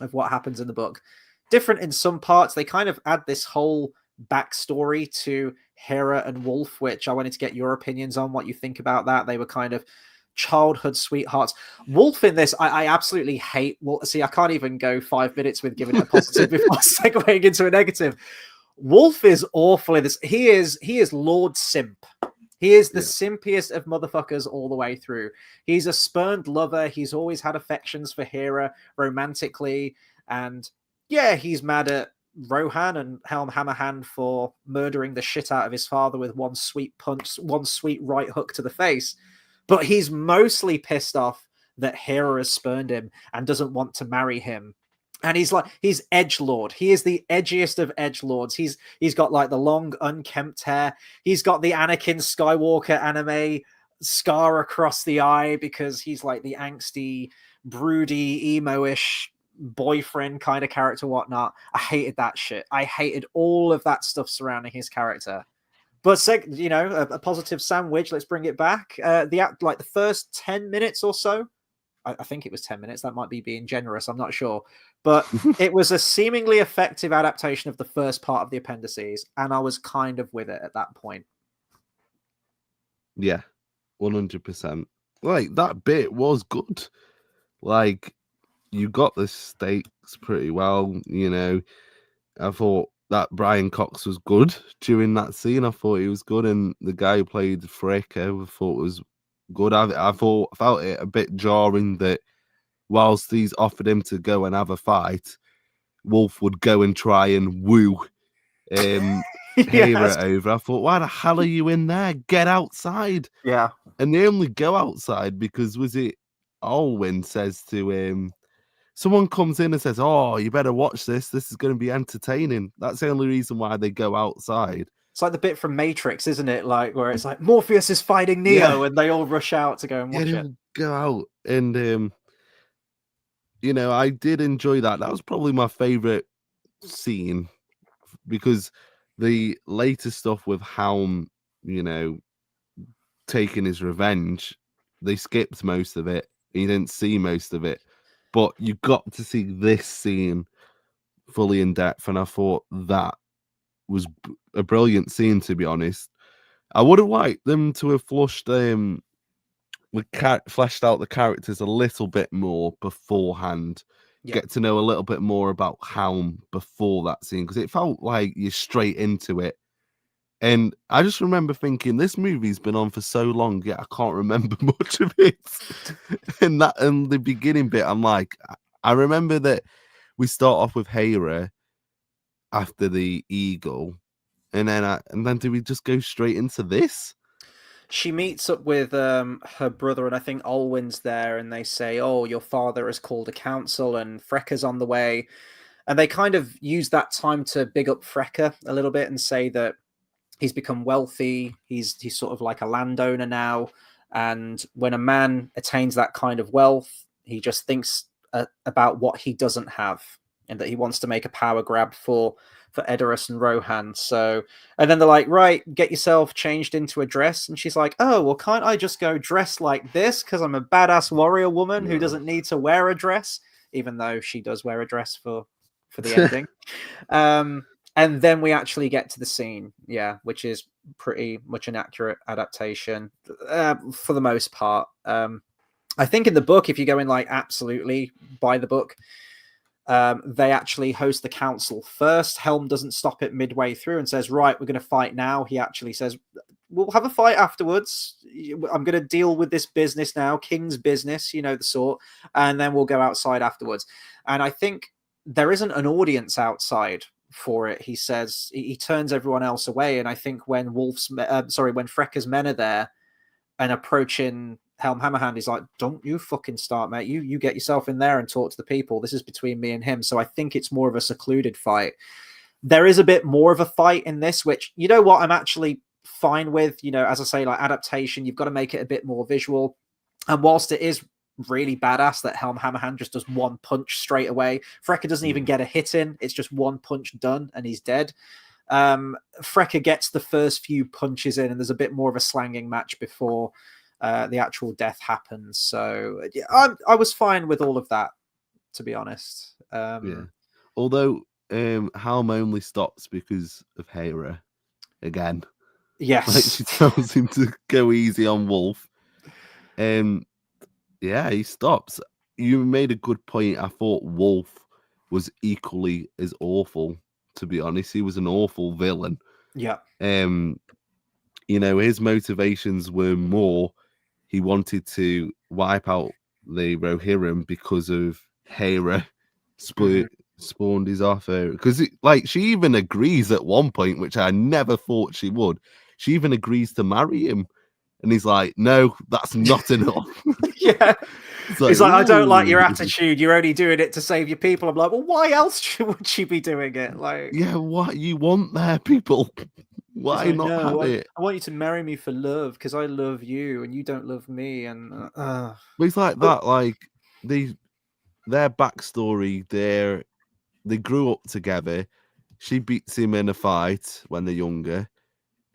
of what happens in the book. Different in some parts. They kind of add this whole backstory to Hera and Wolf, which I wanted to get your opinions on, what you think about that. They were kind of childhood sweethearts. Wolf in this, I absolutely hate. Well, see, I can't even go 5 minutes with giving it a positive before segueing into a negative. Wolf is awful in this. He is Lord Simp. He is the simpiest of motherfuckers all the way through. He's a spurned lover. He's always had affections for Hera romantically, and he's mad at Rohan and Helm Hammerhand for murdering the shit out of his father with one sweet punch, one sweet right hook to the face. But he's mostly pissed off that Hera has spurned him and doesn't want to marry him. And he's edgelord. He is the edgiest of edgelords. He's got like the long unkempt hair. He's got the Anakin Skywalker anime scar across the eye, because he's like the angsty, broody, emo-ish boyfriend kind of character, whatnot. I hated that shit. I hated all of that stuff surrounding his character. But a positive sandwich. Let's bring it back. The first 10 minutes or so, I think it was 10 minutes. That might be being generous. I'm not sure, but it was a seemingly effective adaptation of the first part of the appendices, and I was kind of with it at that point. Yeah, 100%. Like, that bit was good. Like, you got the stakes pretty well. I thought that Brian Cox was good during that scene. I thought he was good, and the guy who played Freka, I thought was good. I felt it a bit jarring that whilst he's offered him to go and have a fight, Wolf would go and try and woo Hera over. I thought, why the hell are you in there? Get outside. Yeah. And they only go outside because, was it Alwyn says to him, someone comes in and says, oh, you better watch this. This is going to be entertaining. That's the only reason why they go outside. It's like the bit from Matrix, isn't it? Like, where it's like Morpheus is fighting Neo, and they all rush out to go and watch it. Go out. And, I did enjoy that. That was probably my favorite scene, because the later stuff with Helm, taking his revenge, they skipped most of it. You didn't see most of it, but you got to see this scene fully in depth, and I thought that was a brilliant scene, to be honest. I would have liked them to have fleshed out the characters a little bit more beforehand. Yeah. Get to know a little bit more about Helm before that scene, because it felt like you're straight into it. And I just remember thinking, this movie's been on for so long, yet I can't remember much of it. And the beginning bit, I'm like, I remember that we start off with Hera after the eagle, and then do we just go straight into this? She meets up with her brother, and I think Olwyn's there, and they say, "Oh, your father has called a council, and Frecker's on the way." And they kind of use that time to big up Frecker a little bit and say that he's become wealthy. He's sort of like a landowner now, and when a man attains that kind of wealth, he just thinks about what he doesn't have, and that he wants to make a power grab for Edoras and Rohan. So, and then they're like, right, get yourself changed into a dress. And she's like, oh, well, can't I just go dressed like this because I'm a badass warrior woman who doesn't need to wear a dress, even though she does wear a dress for the ending. And then we actually get to the scene, which is pretty much an accurate adaptation for the most part. I think in the book, if you go in like absolutely by the book, they actually host the council first. Helm doesn't stop it midway through and says, right, we're going to fight now. He actually says, we'll have a fight afterwards. I'm going to deal with this business now, king's business, you know, the sort, and then we'll go outside afterwards. And I think there isn't an audience outside for it. He says he turns everyone else away. And I think when when Frecker's men are there and approaching Helm Hammerhand, he's like, don't you fucking start, mate. You get yourself in there and talk to the people. This is between me and him. So I think it's more of a secluded fight. There is a bit more of a fight in this, which, you know what, I'm actually fine with. You know, as I say, like adaptation, you've got to make it a bit more visual. And whilst it is really badass that Helm Hammerhand just does one punch straight away, Frecker doesn't even get a hit in. It's just one punch done and he's dead. Frecker gets the first few punches in and there's a bit more of a slanging match before the actual death happens. So I was fine with all of that, to be honest. Although Helm only stops because of Hera again. Yes. Like she tells him to go easy on Wolf. He stops. You made a good point. I thought Wolf was equally as awful, to be honest. He was an awful villain. Yeah. You know, his motivations were more he wanted to wipe out the Rohirrim because of Hera spawned his offer. Because she even agrees at one point, which I never thought she would. She even agrees to marry him. And he's like, no, that's not enough. Yeah. He's like, I don't like your attitude. You're only doing it to save your people. I'm like, well, why else would she be doing it? Like, yeah, what you want there, people? Why like, not have it? I want you to marry me for love because I love you and you don't love me. And but it's like that. Like their backstory, they grew up together. She beats him in a fight when they're younger,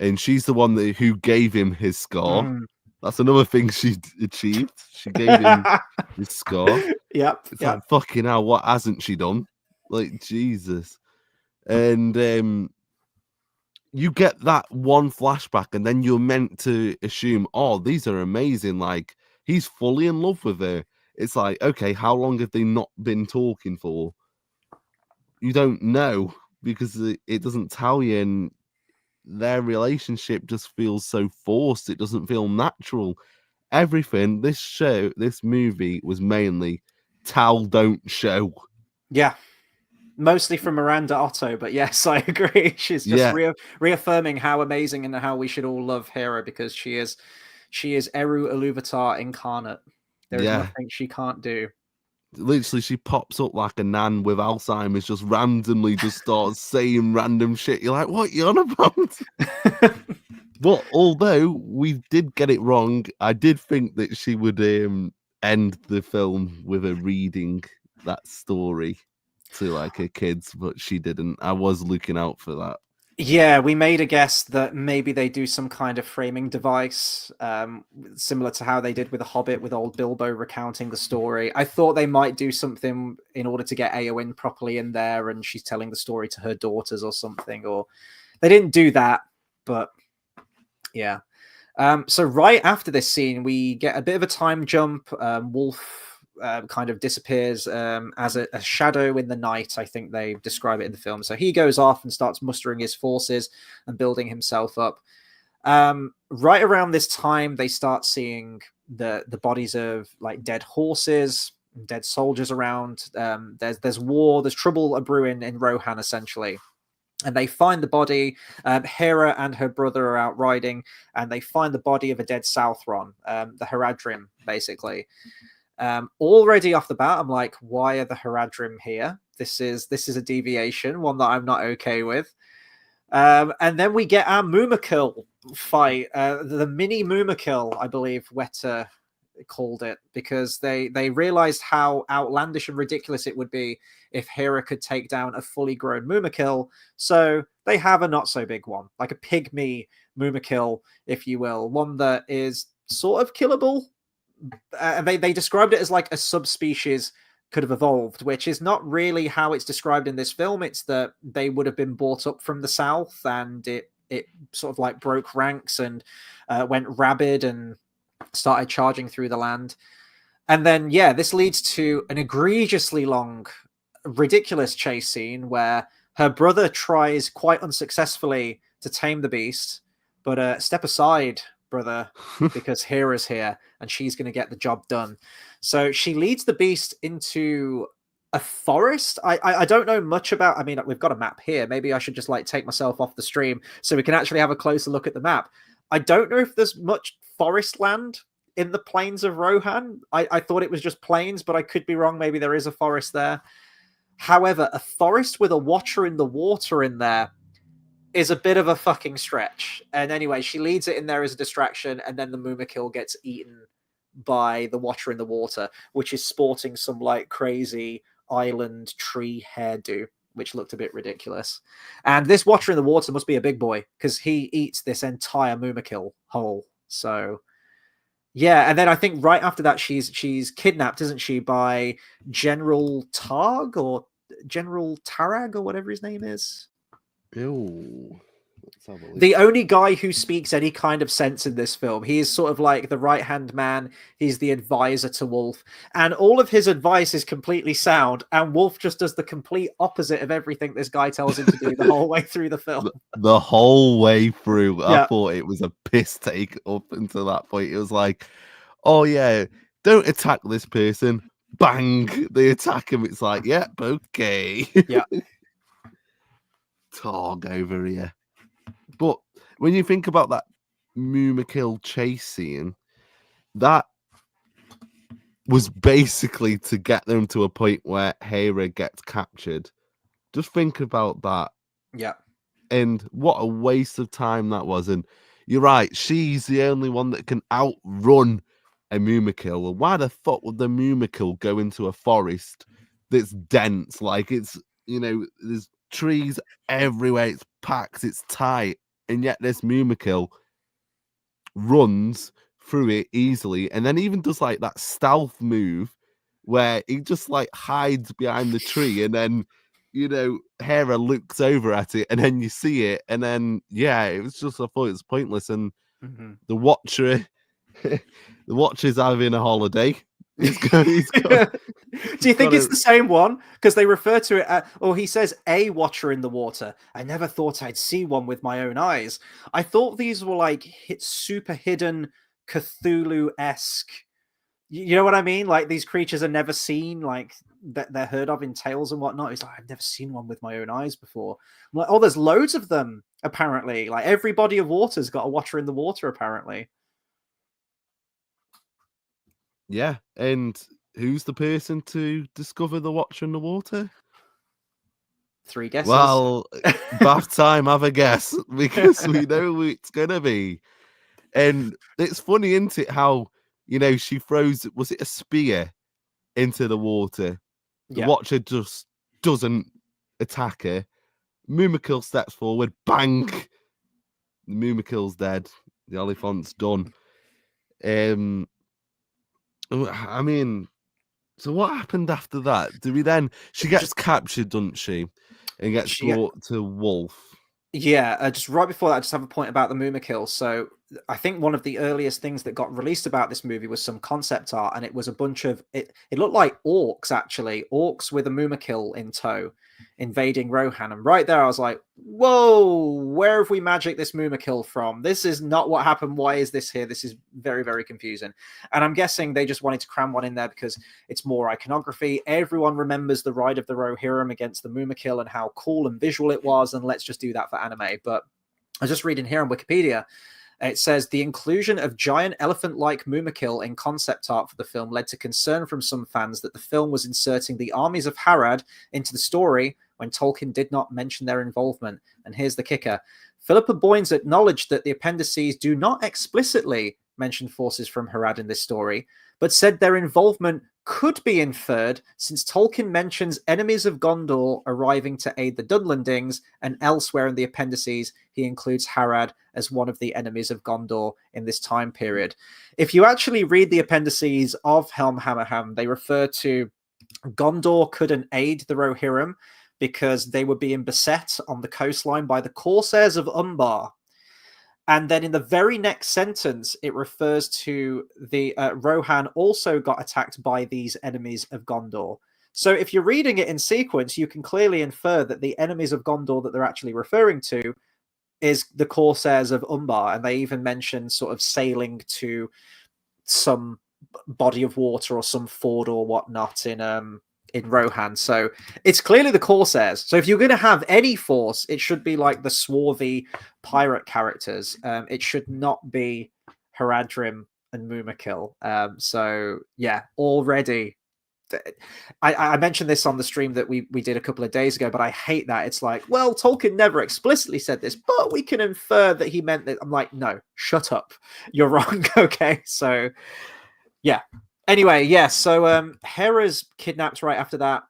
and she's the one who gave him his scar. That's another thing she achieved. She gave him his scar. Yep. It's like, fucking hell, what hasn't she done? Like, Jesus. And you get that one flashback, and then you're meant to assume, oh, these are amazing. Like, he's fully in love with her. It's like, okay, how long have they not been talking for? You don't know because it doesn't tell you, and their relationship just feels so forced. It doesn't feel natural. Everything, this movie was mainly tell, don't show. Yeah. Mostly from Miranda Otto, but yes, I agree. She's just reaffirming how amazing and how we should all love Hera because she is Eru Iluvatar incarnate. There is nothing she can't do. Literally, she pops up like a nan with Alzheimer's, just randomly just starts saying random shit. You're like, what are you on about? But although we did get it wrong, I did think that she would end the film with her reading that story to like her kids, but she didn't. I was looking out for that. Yeah, we made a guess that maybe they do some kind of framing device, similar to how they did with the Hobbit, with old Bilbo recounting the story. I thought they might do something in order to get Eowyn properly in there, and she's telling the story to her daughters or something. Or they didn't do that, but yeah. So right after this scene, we get a bit of a time jump. Wolf kind of disappears as a shadow in the night. I think they describe it in the film. So he goes off and starts mustering his forces and building himself up. Right around this time, they start seeing the bodies of like dead horses, dead soldiers around. There's war, there's trouble a brewing in Rohan essentially. And they find the body. Hera and her brother are out riding, and they find the body of a dead Southron, the Haradrim, basically. Already off the bat, I'm like, why are the Haradrim here? This is a deviation, one that I'm not okay with. And then we get our Mumakil fight, the mini Mumakil, I believe Weta called it, because they realized how outlandish and ridiculous it would be if Hera could take down a fully grown Mumakil. So they have a not so big one, like a pygmy Mumakil, if you will, one that is sort of killable. They described it as like a subspecies could have evolved, which is not really how it's described in this film. It's that they would have been brought up from the south, and it sort of like broke ranks and went rabid and started charging through the land. And then, yeah, this leads to an egregiously long, ridiculous chase scene where her brother tries quite unsuccessfully to tame the beast, but step aside, brother, because Hera's here and she's going to get the job done. So she leads the beast into a forest. I don't know much about. I mean, we've got a map here. Maybe I should just like take myself off the stream so we can actually have a closer look at the map. I don't know if there's much forest land in the plains of Rohan. I thought it was just plains, but I could be wrong. Maybe there is a forest there. However, a forest with a watcher in the water in there is a bit of a fucking stretch. And anyway, she leads it in there as a distraction, and then the Mumakil gets eaten by the watcher in the water, which is sporting some like crazy island tree hairdo, which looked a bit ridiculous. And this watcher in the water must be a big boy because he eats this entire Mumakil whole. So yeah, and then I think right after that she's kidnapped, isn't she, by General Targ or General Tarag or whatever his name is. Ew. Let's have a look. The only guy who speaks any kind of sense in this film. He is sort of like the right-hand man. He's the advisor to Wolf. And all of his advice is completely sound. And Wolf just does the complete opposite of everything this guy tells him to do the whole way through the film. The whole way through, Yeah. I thought it was a piss take up until that point. It was like, oh yeah, don't attack this person. Bang, they attack him. It's like, yep, okay. Yeah. Tog over here. But when you think about that Mumakil chase scene, that was basically to get them to a point where Hera gets captured. Just think about that. Yeah. And what a waste of time that was. And you're right, she's the only one that can outrun a Mumakil. Well, why the fuck would the Mumakil go into a forest that's dense? Like it's, there's trees everywhere, it's packed, it's tight, and yet this Mumakil runs through it easily, and then even does like that stealth move where he just like hides behind the tree, and then Hera looks over at it, and then you see it, and then it was just, I thought it was pointless, and the watcher, the watcher's having a holiday. Do you think it's the same one? Because they refer to it or he says a watcher in the water. I never thought I'd see one with my own eyes. I thought these were like super hidden Cthulhu-esque. You know what I mean? Like these creatures are never seen, like they're heard of in tales and whatnot. He's like, I've never seen one with my own eyes before. I'm like, oh, there's loads of them, apparently. Like every body of water's got a watcher in the water, apparently. Yeah, and who's the person to discover the watcher in the water? 3 guesses. Well, bath time, have a guess, because we know who it's gonna be. And it's funny, isn't it, how she throws, was it a spear into the water? The watcher just doesn't attack her. Mumakil steps forward, bang! The Mumakil's dead. The Oliphant's done. I mean, so what happened after that? Do we then? She gets captured, doesn't she? And gets brought to Wolf. Yeah, just right before that, I just have a point about the Mumakil. So I think one of the earliest things that got released about this movie was some concept art, and it was a bunch of it looked like orcs, actually, orcs with a Mumakil in tow invading Rohan. And right there I was like, whoa, where have we magicked this Mumakil from? This is not what happened. Why is this here? This is very, very confusing. And I'm guessing they just wanted to cram one in there because it's more iconography. Everyone remembers the ride of the Rohirrim against the Mumakil and how cool and visual it was, and let's just do that for anime. But I was just reading here on Wikipedia. It says the inclusion of giant elephant-like Mumakil in concept art for the film led to concern from some fans that the film was inserting the armies of Harad into the story when Tolkien did not mention their involvement. And here's the kicker. Philippa Boynes acknowledged that the appendices do not explicitly mention forces from Harad in this story, but said their involvement could be inferred since Tolkien mentions enemies of Gondor arriving to aid the Dunlendings, and elsewhere in the appendices he includes Harad as one of the enemies of Gondor in this time period. If you actually read the appendices of Helm Hammerham, they refer to Gondor couldn't aid the Rohirrim because they were being beset on the coastline by the Corsairs of Umbar. And then in the very next sentence, it refers to the Rohan also got attacked by these enemies of Gondor. So if you're reading it in sequence, you can clearly infer that the enemies of Gondor that they're actually referring to is the Corsairs of Umbar. And they even mention sort of sailing to some body of water or some ford or whatnot in Rohan. So it's clearly the Corsairs. So if you're going to have any force, it should be like the swarthy pirate characters. It should not be Haradrim and Mumakil. So yeah, already. I mentioned this on the stream that we did a couple of days ago, but I hate that. It's like, well, Tolkien never explicitly said this, but we can infer that he meant that. I'm like, no, shut up. You're wrong. Okay. So yeah. Anyway, yeah, so Hera's kidnapped right after that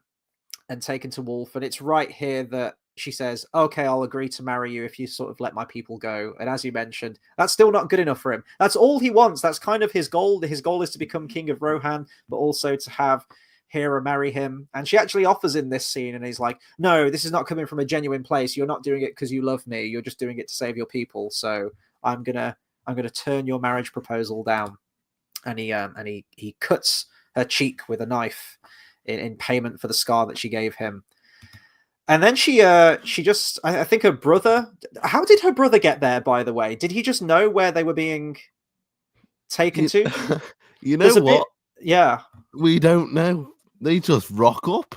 and taken to Wolf, and it's right here that she says, okay, I'll agree to marry you if you sort of let my people go. And as you mentioned, that's still not good enough for him. That's all he wants. That's kind of his goal. His goal is to become king of Rohan, but also to have Hera marry him. And she actually offers in this scene, and he's like, no, this is not coming from a genuine place. You're not doing it because you love me. You're just doing it to save your people. So I'm gonna turn your marriage proposal down. And he cuts her cheek with a knife in payment for the scar that she gave him. And then she just, I think her brother. How did her brother get there? By the way, did he just know where they were being taken to? You know what? Yeah, we don't know. They just rock up.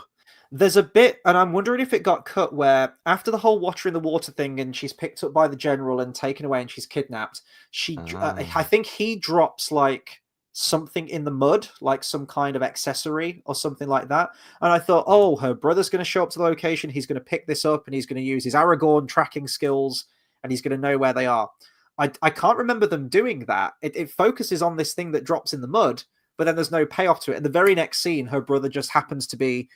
There's a bit, and I'm wondering if it got cut, where after the whole water in the water thing, and she's picked up by the general and taken away, and she's kidnapped. I think he drops like something in the mud, like some kind of accessory or something like that. And I thought, oh, her brother's going to show up to the location. He's going to pick this up, and he's going to use his Aragorn tracking skills, and he's going to know where they are. I can't remember them doing that. It focuses on this thing that drops in the mud, but then there's no payoff to it. In the very next scene, her brother just happens to be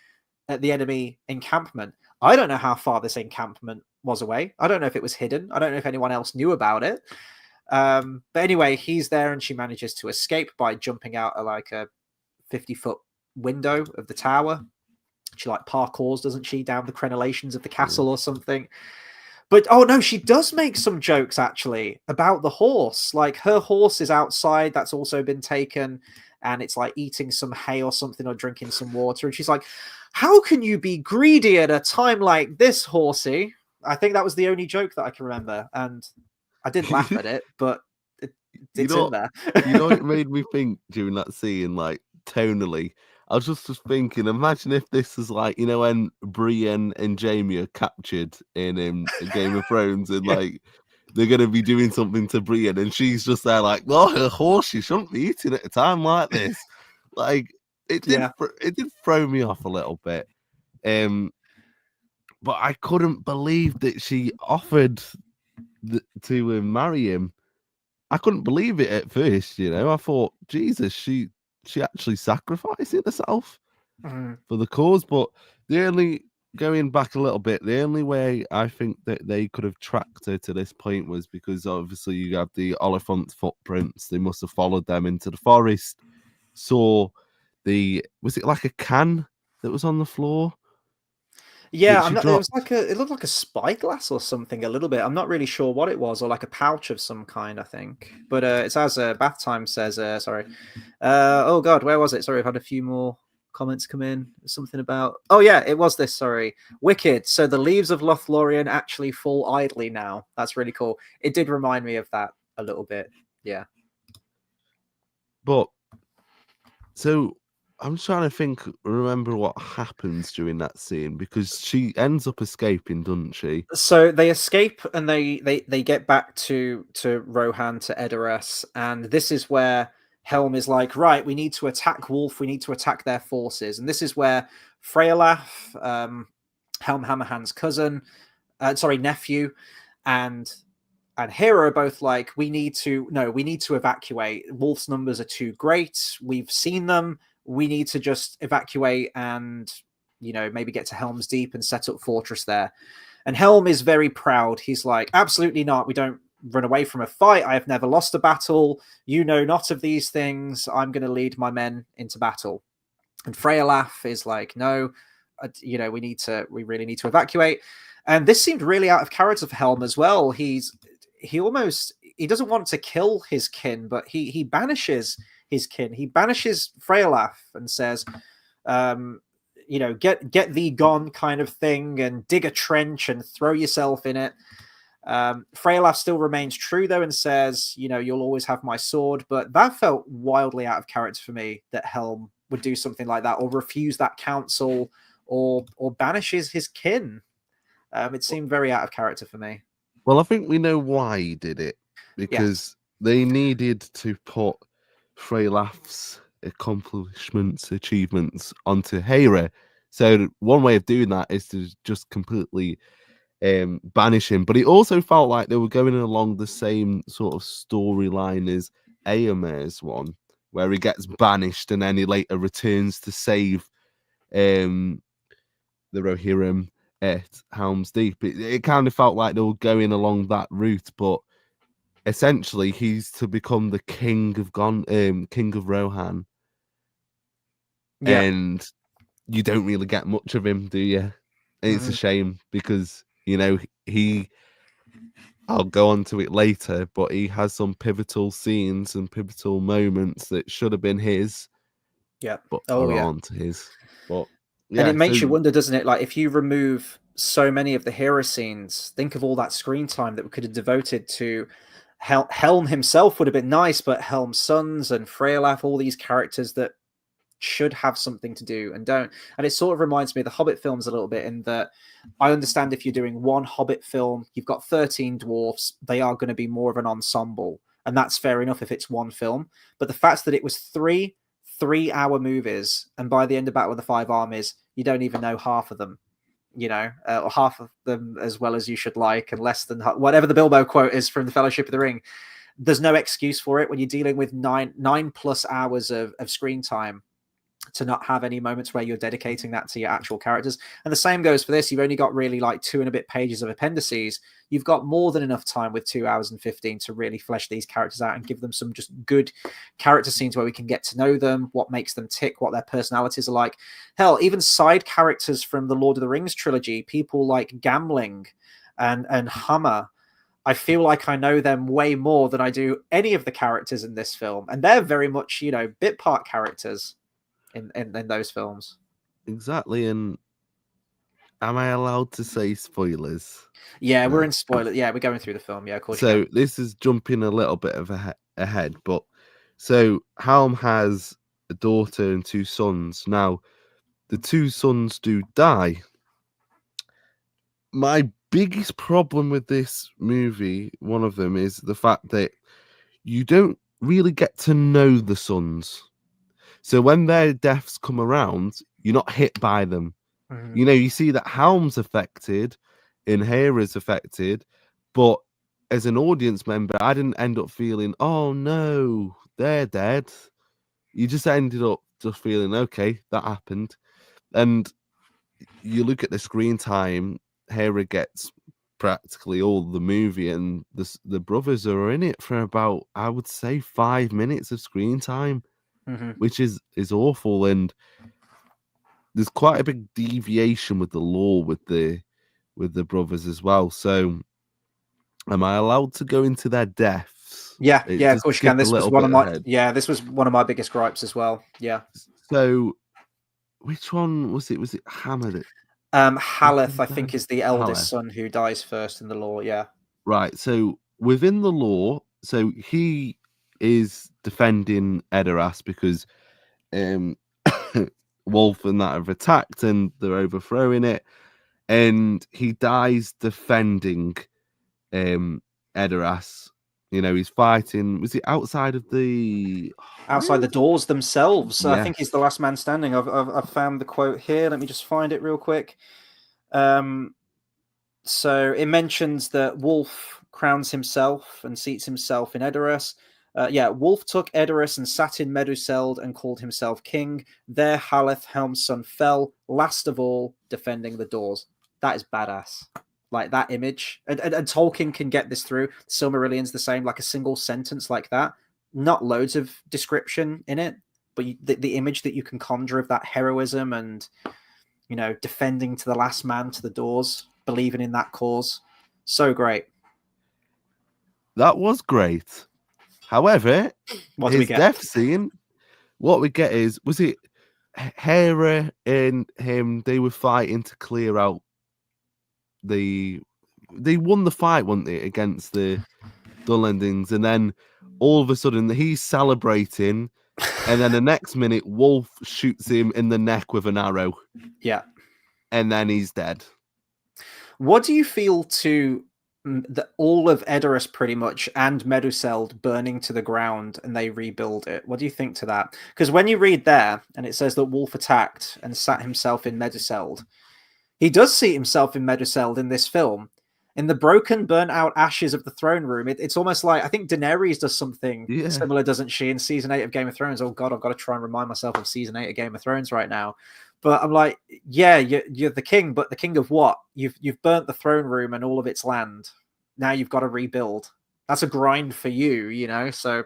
at the enemy encampment. I don't know how far this encampment was away. I don't know if it was hidden. I don't know if anyone else knew about it. But anyway, he's there, and she manages to escape by jumping out of like a 50-foot window of the tower. She like parkours, doesn't she, down the crenellations of the castle or something. But oh no, she does make some jokes actually about the horse. Like her horse is outside, that's also been taken, and it's like eating some hay or something or drinking some water. And she's like, how can you be greedy at a time like this, horsey? I think that was the only joke that I can remember. And I didn't laugh at it, but it's in there. You know, it made me think during that scene, like tonally. I was just thinking, imagine if this is like, you know, when Brienne and Jaime are captured in Game of Thrones, and like they're going to be doing something to Brienne, and she's just there like, well, her horse, she shouldn't be eating at a time like this. Like, it did throw me off a little bit. But I couldn't believe that she offered to marry him. I couldn't believe it at first, you know. I thought, Jesus, she actually sacrificing herself for the cause. But the only going back a little bit, the only way I think that they could have tracked her to this point was because obviously you have the Oliphant footprints. They must have followed them into the forest, saw was it like a can that was on the floor Yeah, that I'm she not. It dropped? was like it looked like a spyglass or something a little bit. I'm not really sure what it was, or like a pouch of some kind, I think. But it's as Bath Time says. Sorry. Oh God, where was it? Sorry, I've had a few more comments come in. Something about. Oh yeah, it was this. Sorry, Wicked. So the leaves of Lothlorien actually fall idly now. That's really cool. It did remind me of that a little bit. Yeah. But so I'm trying to remember what happens during that scene because she ends up escaping, doesn't she? So they escape and they get back to Rohan, to Edoras, and this is where Helm is like, right, we need to attack Wolf, we need to attack their forces, and this is where Freyalaf, Helm Hammerhand's cousin, nephew, and Hera are both like, we need to evacuate. Wolf's numbers are too great. We've seen them. We need to just evacuate and maybe get to Helm's Deep and set up fortress there. And Helm is very proud. He's like, absolutely not. We don't run away from a fight. I have never lost a battle. You know not of these things. I'm going to lead my men into battle. And Freyalaf is like, no, we really need to evacuate. And this seemed really out of character for Helm as well. He doesn't want to kill his kin, but he banishes his kin. He banishes Freyalaf and says, get thee gone, kind of thing, and dig a trench and throw yourself in it. Freyalaf still remains true though and says, you'll always have my sword. But that felt wildly out of character for me, that Helm would do something like that, or refuse that counsel, or banishes his kin. It seemed very out of character for me. Well, I think we know why he did it because they needed to put Freylaf's achievements onto Hera. So one way of doing that is to just completely banish him. But it also felt like they were going along the same sort of storyline as Eomer's one, where he gets banished and then he later returns to save the Rohirrim at Helm's Deep. It kind of felt like they were going along that route, but essentially he's to become the king of Rohan. Yeah. And you don't really get much of him, do you? It's a shame because I'll go on to it later, but he has some pivotal scenes and pivotal moments that should have been his. Yeah. But Oh yeah. aren't his. But And yeah, it makes you wonder, doesn't it? Like, if you remove so many of the hero scenes, think of all that screen time that we could have devoted to Helm himself. Would have been nice, but Helm's sons and Freyalaf, all these characters that should have something to do and don't. And it sort of reminds me of the Hobbit films a little bit, in that I understand if you're doing one Hobbit film, you've got 13 dwarfs, they are going to be more of an ensemble. And that's fair enough if it's one film. But the fact that it was 3 3-hour movies, and by the end of Battle of the Five Armies, you don't even know half of them, or half of them as well as you should like, and less than whatever the Bilbo quote is from the Fellowship of the Ring. There's no excuse for it when you're dealing with nine plus hours of screen time, to not have any moments where you're dedicating that to your actual characters. And the same goes for this. You've only got really like 2 and a bit pages of appendices. You've got more than enough time with 2 hours and 15 to really flesh these characters out and give them some just good character scenes where we can get to know them, what makes them tick, what their personalities are like. Hell, even side characters from the Lord of the Rings trilogy, people like Gamling and Hummer, I feel like I know them way more than I do any of the characters in this film. And they're very much, bit part characters in those films. Exactly. And am I allowed to say spoilers? Yeah, we're in spoilers. Yeah, we're going through the film. Yeah, of course. So this is jumping a little bit of ahead, but so Helm has a daughter and 2 sons. Now, the 2 sons do die. My biggest problem with this movie, one of them, is the fact that you don't really get to know the sons. So when their deaths come around, you're not hit by them. Mm-hmm. You see that Helm's affected and Hera's affected, but as an audience member, I didn't end up feeling, oh no, they're dead. You just ended up just feeling, okay, that happened. And you look at the screen time, Hera gets practically all the movie, and the brothers are in it for about, I would say, 5 minutes of screen time, which is awful. And there's quite a big deviation with the lore with the brothers as well. So, am I allowed to go into their deaths? Yeah, of Just course you skip can. a This was little one bit of my ahead. this was one of my biggest gripes as well. Yeah. So, which one was it? Was it Hammer that Haleth, I think, died? is the eldest Haleth. son who dies first in the lore. Yeah. Right. So within the lore, so he is defending Edoras because um Wolf and that have attacked and they're overthrowing it, and he dies defending Edoras. You know, he's fighting. Was it outside of the Outside the doors themselves. I think Yes. he's the last man standing. I've found the quote here. Let me just find it real quick. So it mentions that Wolf crowns himself and seats himself in Edoras. Wolf took Edoras and sat in Meduseld and called himself king. There Haleth, Helm's son, fell, last of all, defending the doors. That is badass. Like that image. And Tolkien can get this through. Silmarillion's the same, like a single sentence like that. Not loads of description in it, but the image that you can conjure of that heroism and, you know, defending to the last man to the doors, believing in that cause. So great. That was great. However, What do we his get? death scene, what we get is, was it Hera and him, they were fighting to clear out they won the fight, weren't they, against the Dullendings, and then all of a sudden he's celebrating, and then the next minute Wolf shoots him in the neck with an arrow. Yeah. And then he's dead. What do you feel to all of Edoras pretty much and Meduseld burning to the ground and they rebuild it? What do you think to that? Because when you read there and it says that Wolf attacked and sat himself in Meduseld, he does seat himself in Meduseld in this film. In the broken, burnt out ashes of the throne room, it's almost like, I think Daenerys does something similar, doesn't she, in season 8 of Game of Thrones? Oh God, I've got to try and remind myself of season 8 of Game of Thrones right now. But I'm like, yeah, you're the king, but the king of what? You've burnt the throne room and all of its land. Now you've got to rebuild. That's a grind for you, you know? So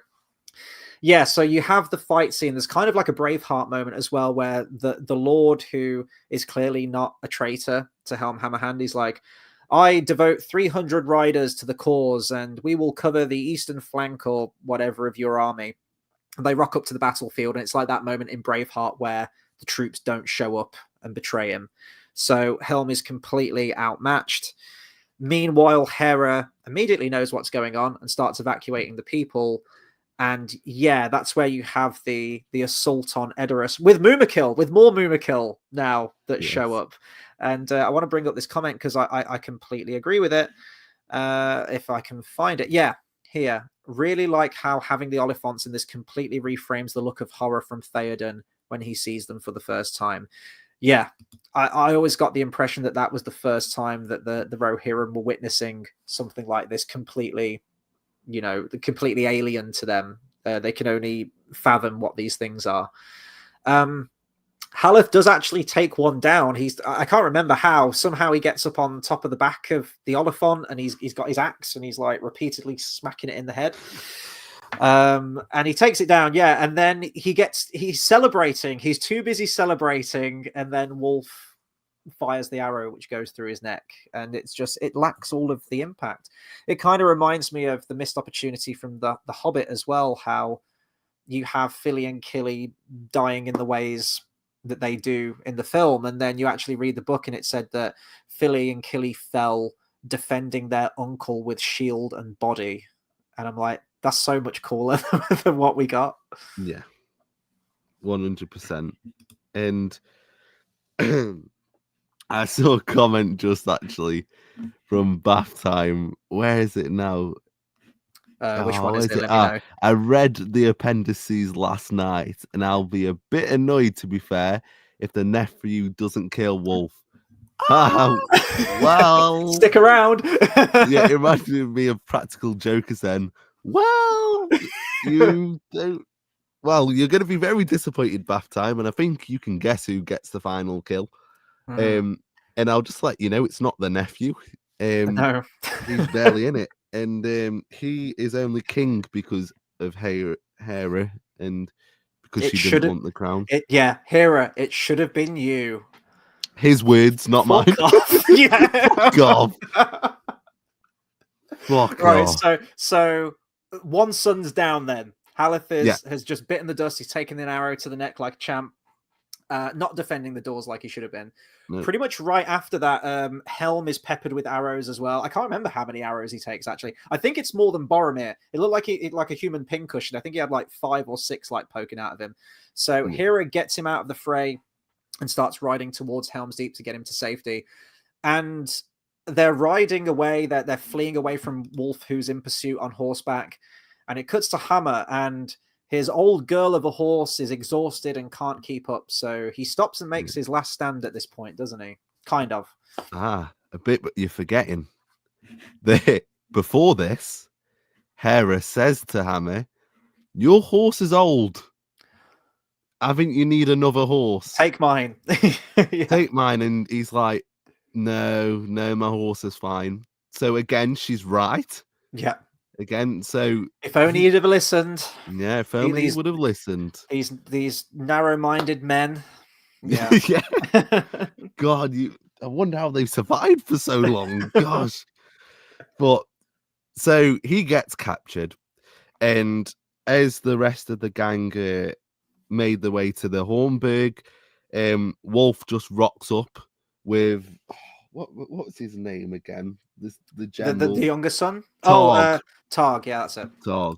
yeah, so you have the fight scene. There's kind of like a Braveheart moment as well, where the Lord, who is clearly not a traitor to Helm Hammerhand, he's like, I devote 300 riders to the cause, and we will cover the eastern flank or whatever of your army. And they rock up to the battlefield, and it's like that moment in Braveheart where the troops don't show up and betray him. So Helm is completely outmatched. Meanwhile, Hera immediately knows what's going on and starts evacuating the people. And yeah, that's where you have the assault on Edoras with Mumakil, with more Mumakil now that show up. And I want to bring up this comment because I completely agree with it. If I can find it. Yeah, here. Really like how having the Oliphants in this completely reframes the look of horror from Theoden when he sees them for the first time. Yeah, I always got the impression that was the first time that the Rohirrim were witnessing something like this completely, you know, completely alien to them. They can only fathom what these things are. Haleth does actually take one down. I can't remember how. Somehow he gets up on top of the back of the Oliphant and he's got his axe and he's like repeatedly smacking it in the head. And he takes it down, yeah, and then he's celebrating. He's too busy celebrating, and then Wolf fires the arrow which goes through his neck, and it lacks all of the impact. It kind of reminds me of the missed opportunity from the Hobbit as well, how you have Philly and Killy dying in the ways that they do in the film, and then you actually read the book and it said that Philly and Killy fell defending their uncle with shield and body, and I'm like, that's so much cooler than what we got. Yeah, 100%. And I saw a comment just actually from Bath Time. Where is it now? Which one is it? Let me know. I read the appendices last night, and I'll be a bit annoyed, to be fair, if the nephew doesn't kill Wolf. Well, stick around. Yeah, it reminded me of Practical Jokers then. Well, you don't. Well, you're going to be very disappointed, Bath Time, and I think you can guess who gets the final kill. Mm. And I'll just let you know it's not the nephew. No. He's barely in it, and he is only king because of Hera, and because It she should didn't have. want the crown. Yeah, Hera. It should have been you. His words, not Fuck mine. off. Yeah. Fuck off. Fuck Right. off. So one son's down. Then Haleth Yeah. has just bitten the dust. He's taken an arrow to the neck like a champ. Not defending the doors like he should have been. No. Pretty much right after that, Helm is peppered with arrows as well. I can't remember how many arrows he takes actually. I think it's more than Boromir. It looked like like a human pincushion. I think he had like 5 or 6 like poking out of him. So Yeah. Hera gets him out of the fray and starts riding towards Helm's Deep to get him to safety. And they're riding away. They're fleeing away from Wolf, who's in pursuit on horseback. And it cuts to Hammer, and his old girl of a horse is exhausted and can't keep up. So he stops and makes his last stand at this point, doesn't he? Kind of. A bit, but you're forgetting. Before this, Hera says to Hammer, "Your horse is old. I think you need another horse. Take mine." Yeah. Take mine." And he's like, no, my horse is fine. So again, she's right. Yeah. Again, so if only he'd have listened. Yeah, if only he would have listened. These narrow-minded men. Yeah. Yeah. God, I wonder how they've survived for so long. Gosh. But so he gets captured, and as the rest of the gang made their way to the Hornburg, Wolf just rocks up with what's his name again? The general, the younger son. Targ. Targ. Yeah, that's it. Targ.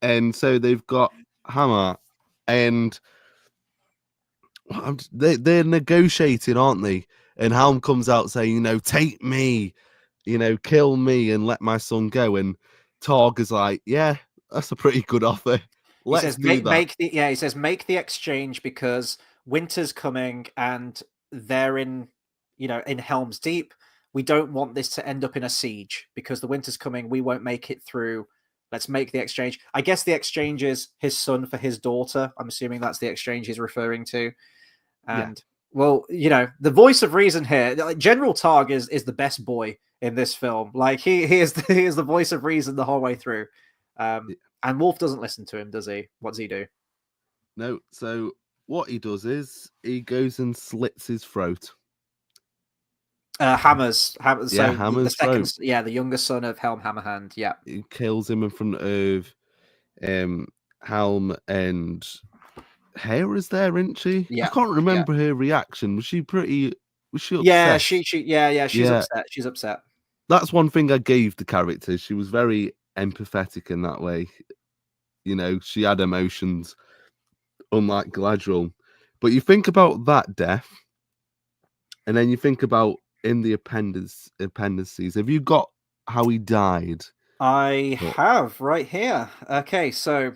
And so they've got Hammer, and they're negotiating, aren't they? And Helm comes out saying, take me, kill me and let my son go. And Targ is like, yeah, that's a pretty good offer. Let's do that. He says, make the exchange because winter's coming and they're in Helm's Deep. We don't want this to end up in a siege because the winter's coming. We won't make it through. Let's make the exchange. I guess the exchange is his son for his daughter. I'm assuming that's the exchange he's referring to. And well, the voice of reason here, General Targ is the best boy in this film. Like he is the voice of reason the whole way through. And Wolf doesn't listen to him, does he? What does he do? No. So what he does is he goes and slits his throat. Hammer's. Yeah, so Hammer's the second, throat. yeah, the younger son of Helm Hammerhand. Yeah, he kills him in front of Helm, and Hera's there, isn't she? yeah. I can't remember her reaction. Was she upset? Yeah, she's upset. She's upset. That's one thing I gave the character. She was very empathetic in that way. She had emotions, unlike Galadriel. But you think about that death, and then you think about in the appendices. Have you got how he died? I have right here. Okay, so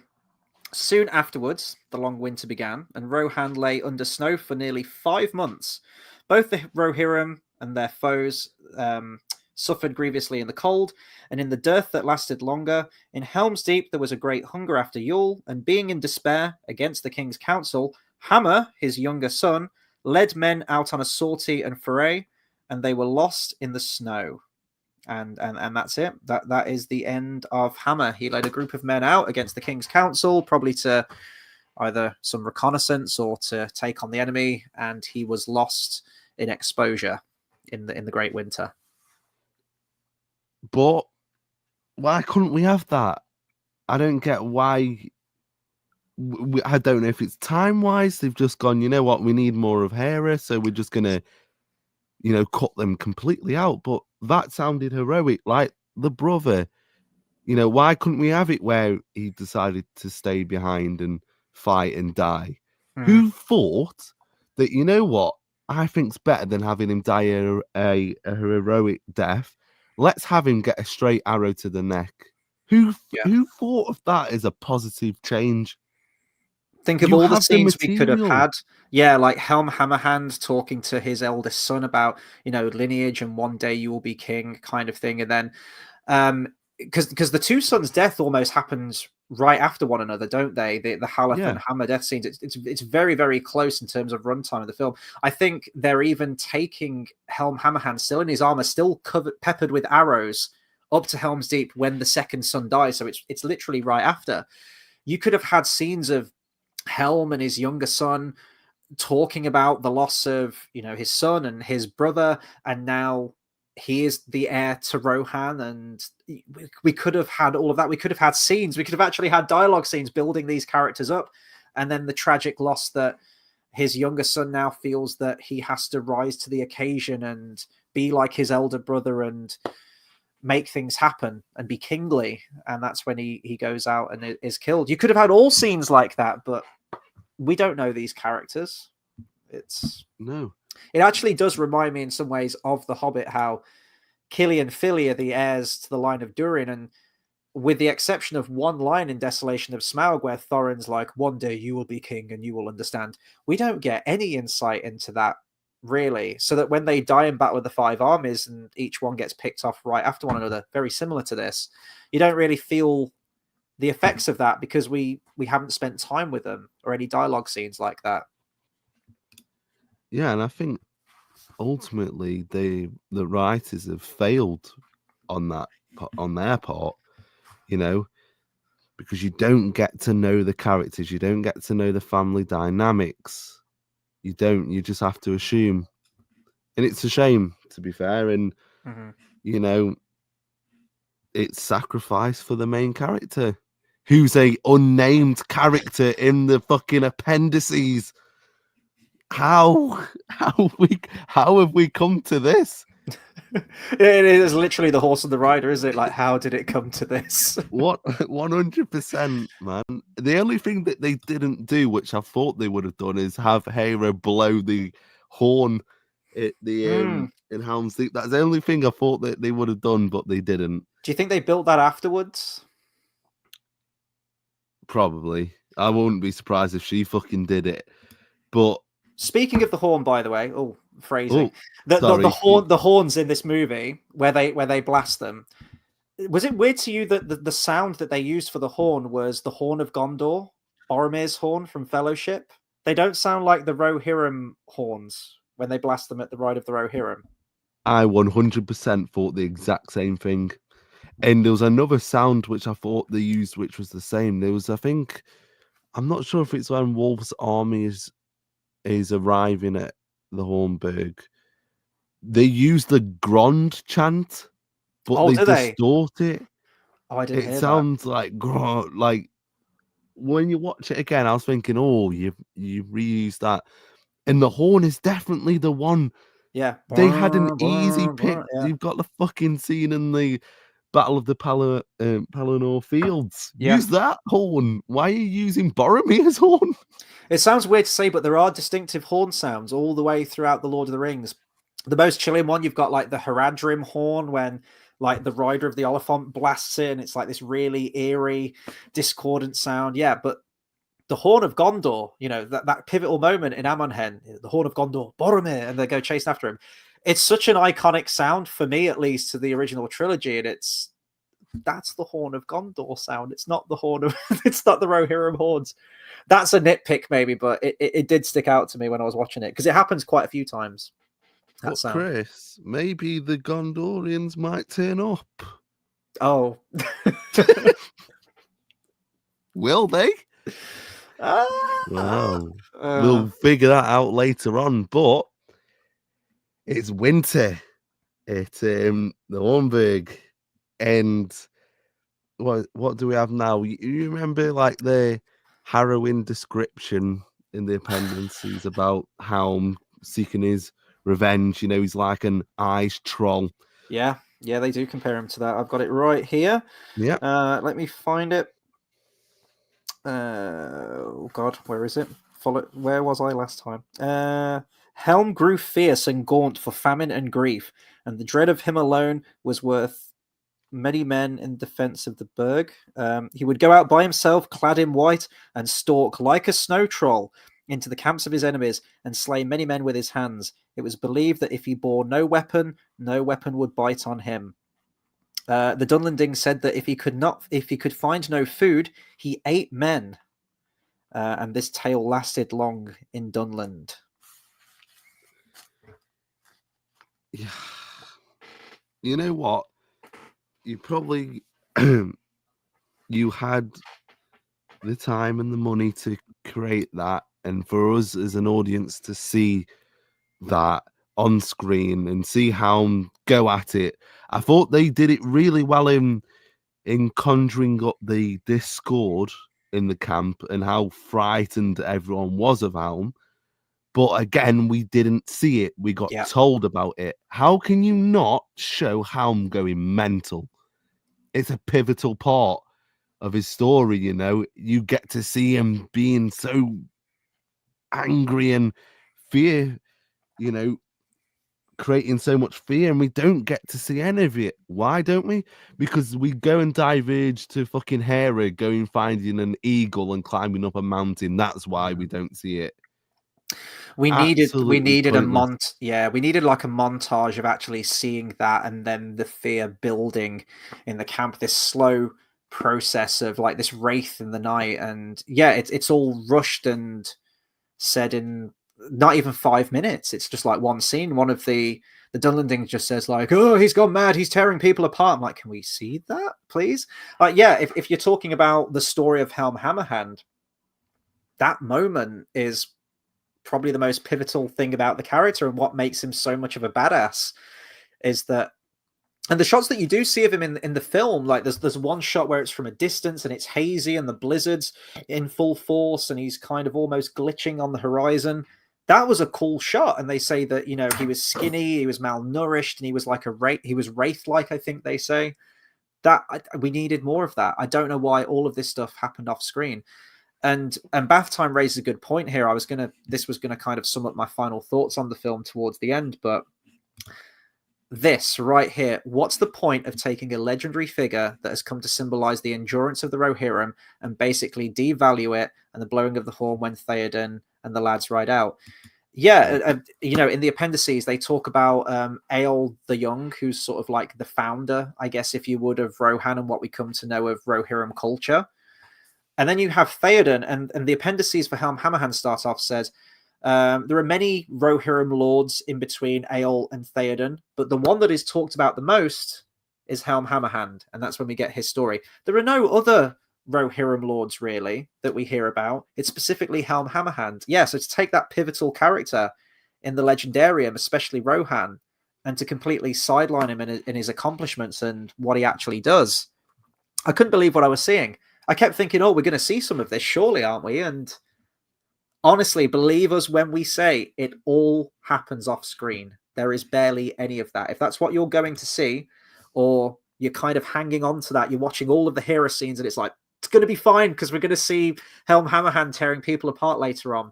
soon afterwards, the long winter began, and Rohan lay under snow for nearly 5 months. Both the Rohirrim and their foes suffered grievously in the cold, and in the dearth that lasted longer. In Helm's Deep there was a great hunger after Yule, and being in despair against the king's counsel, Hammer, his younger son, led men out on a sortie and foray, and they were lost in the snow. And that's it. That is the end of Hammer. He led a group of men out against the king's council, probably to either some reconnaissance or to take on the enemy, and he was lost in exposure in the Great Winter. But why couldn't we have that? I don't get why. I don't know if it's time-wise. They've just gone, you know what? We need more of Hera, so we're just going to, cut them completely out. But that sounded heroic, like the brother. Why couldn't we have it where he decided to stay behind and fight and die? Who thought that, you know what? I think's better than having him die a heroic death. Let's have him get a straight arrow to the neck. Who thought of that as a positive change? Think of all the scenes we could have had. Yeah, like Helm Hammerhand talking to his eldest son about, lineage and one day you will be king kind of thing. And then because the two sons' death almost happens right after one another, don't they? The Haleth Yeah. and Hammer death scenes. It's very, very close in terms of runtime of the film. I think they're even taking Helm Hammerhand still in his armor, still peppered with arrows, up to Helm's Deep when the second son dies. So it's literally right after. You could have had scenes of Helm and his younger son talking about the loss of, you know, his son and his brother, and now he is the heir to Rohan, and we could have had all of that. We could have had scenes. We could have actually had dialogue scenes building these characters up, and then the tragic loss that his younger son now feels that he has to rise to the occasion and be like his elder brother and make things happen and be kingly, and that's when he goes out and is killed. You could have had all scenes like that, but we don't know these characters. It actually does remind me in some ways of The Hobbit, how Cilly and Fili are the heirs to the line of Durin, and with the exception of one line in Desolation of Smaug where Thorin's like, one day you will be king and you will understand, we don't get any insight into that, really. So that when they die in Battle of the Five Armies and each one gets picked off right after one another, very similar to this, you don't really feel the effects of that because we haven't spent time with them or any dialogue scenes like that. Yeah, and I think ultimately the writers have failed on their part, you know, because you don't get to know the characters, you don't get to know the family dynamics. You just have to assume. And it's a shame, to be fair, and you know, it's sacrifice for the main character, who's a unnamed character in the fucking appendices. How have we come to this? It is literally the horse and the rider, is it? Like, how did it come to this? What 100%, man. The only thing that they didn't do, which I thought they would have done, is have Hera blow the horn at the in Helm's Deep. That's the only thing I thought that they would have done, but they didn't. Do you think they built that afterwards? Probably. I wouldn't be surprised if she fucking did it. But speaking of the horn, by the way, phrasing. Sorry. The horns in this movie where they blast them. Was it weird to you that the sound that they used for the horn was the horn of Gondor, Boromir's horn from Fellowship? They don't sound like the Rohirrim horns when they blast them at the Ride of the Rohirrim. I 100% thought the exact same thing. And there was another sound which I thought they used, which was the same. There was, I think, I'm not sure if it's when Wolf's army is arriving at the Hornburg. They use the Grond chant, but they distort it. Oh, I didn't hear that. It sounds like when you watch it again, I was thinking, oh, you reused that. And the horn is definitely the one. Yeah. They had an easy pick. Yeah. You've got the fucking scene in the Battle of the Pelennor Fields. Yeah. Use that horn. Why are you using Boromir's horn? It sounds weird to say, but there are distinctive horn sounds all the way throughout the Lord of the Rings. The most chilling one, you've got like the Haradrim horn when like the rider of the Oliphant blasts it, and it's like this really eerie, discordant sound. Yeah, but the Horn of Gondor, you know, that pivotal moment in Amonhen, the Horn of Gondor, Boromir, and they go chasing after him. It's such an iconic sound, for me at least, to the original trilogy, and that's the Horn of Gondor sound. It's not the horn of it's not the Rohirrim horns. That's a nitpick maybe, but it did stick out to me when I was watching it because it happens quite a few times. But Chris, maybe the Gondorians might turn up. Oh. Will they? Wow. We'll figure that out later on, but it's winter at the Hornburg, and what do we have now? You remember like the harrowing description in the appendices about Helm seeking his revenge? You know, he's like an ice troll. Yeah, they do compare him to that. I've got it right here. Yeah. Let me find it. Oh God, where is it? Where was I last time? Helm grew fierce and gaunt for famine and grief, and the dread of him alone was worth many men in defense of the burg. He would go out by himself, clad in white, and stalk like a snow troll into the camps of his enemies and slay many men with his hands. It was believed that if he bore no weapon would bite on him. The Dunlending said that if he could find no food, he ate men, and this tale lasted long in Dunland. Yeah. You know what? You probably you had the time and the money to create that, and for us as an audience to see that on screen and see how go at it. I thought they did it really well in conjuring up the discord in the camp and how frightened everyone was of Helm. But again, we didn't see it. We got told about it. How can you not show Helm going mental? It's a pivotal part of his story, you know. You get to see him being so angry and fear, you know, creating so much fear, and we don't get to see any of it. Why don't we? Because we go and diverge to fucking Hera going finding an eagle and climbing up a mountain. That's why we don't see it. We needed pointless. we needed like a montage of actually seeing that, and then the fear building in the camp, this slow process of like this wraith in the night. And yeah, it's all rushed and said in not even 5 minutes. It's just like one scene. One of the Dunlendings just says like, "Oh, he's gone mad. He's tearing people apart." I'm like, can we see that, please? Yeah, if you're talking about the story of Helm Hammerhand, that moment is probably the most pivotal thing about the character, and what makes him so much of a badass is that, and the shots that you do see of him in the film, like there's one shot where it's from a distance and it's hazy and the blizzard's in full force and he's kind of almost glitching on the horizon. That was a cool shot. And they say that, you know, he was skinny, he was malnourished, and he was like he was wraith-like, I think they say. We needed more of that. I don't know why all of this stuff happened off screen. And Bath Time raises a good point here. This was gonna kind of sum up my final thoughts on the film towards the end, but this right here, what's the point of taking a legendary figure that has come to symbolize the endurance of the Rohirrim and basically devalue it, and the blowing of the horn when Theoden and the lads ride out? Yeah, you know, in the appendices, they talk about Eorl the Young, who's sort of like the founder, I guess, if you would, of Rohan and what we come to know of Rohirrim culture. And then you have Theoden, and the appendices for Helm Hammerhand start off says, there are many Rohirrim lords in between Eorl and Theoden, but the one that is talked about the most is Helm Hammerhand, and that's when we get his story. There are no other Rohirrim lords, really, that we hear about. It's specifically Helm Hammerhand. Yeah, so to take that pivotal character in the Legendarium, especially Rohan, and to completely sideline him in his accomplishments and what he actually does, I couldn't believe what I was seeing. I kept thinking, oh, we're going to see some of this, surely, aren't we? And honestly, believe us when we say it all happens off screen. There is barely any of that. If that's what you're going to see, or you're kind of hanging on to that, you're watching all of the hero scenes and it's like, it's going to be fine because we're going to see Helm Hammerhand tearing people apart later on.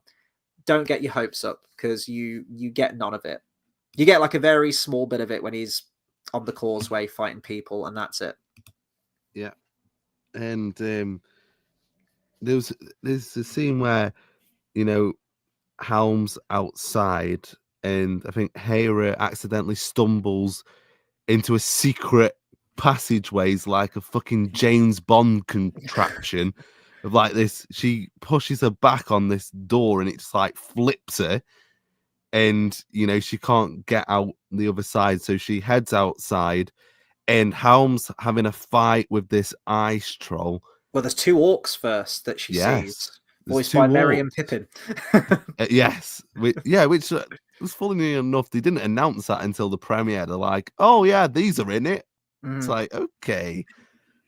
Don't get your hopes up, because you get none of it. You get like a very small bit of it when he's on the causeway fighting people, and that's it. Yeah. And there's a scene where, you know, Helm's outside, and I think Hera accidentally stumbles into a secret passageways like a fucking James Bond contraption of like this. She pushes her back on this door and it just like flips her, and you know, she can't get out the other side, so she heads outside, and Helm's having a fight with this ice troll. Well, there's two orcs first that she sees, voiced by Merry and Pippin. Yes, which was funny enough. They didn't announce that until the premiere. They're like, "Oh yeah, these are in it." It's like, okay,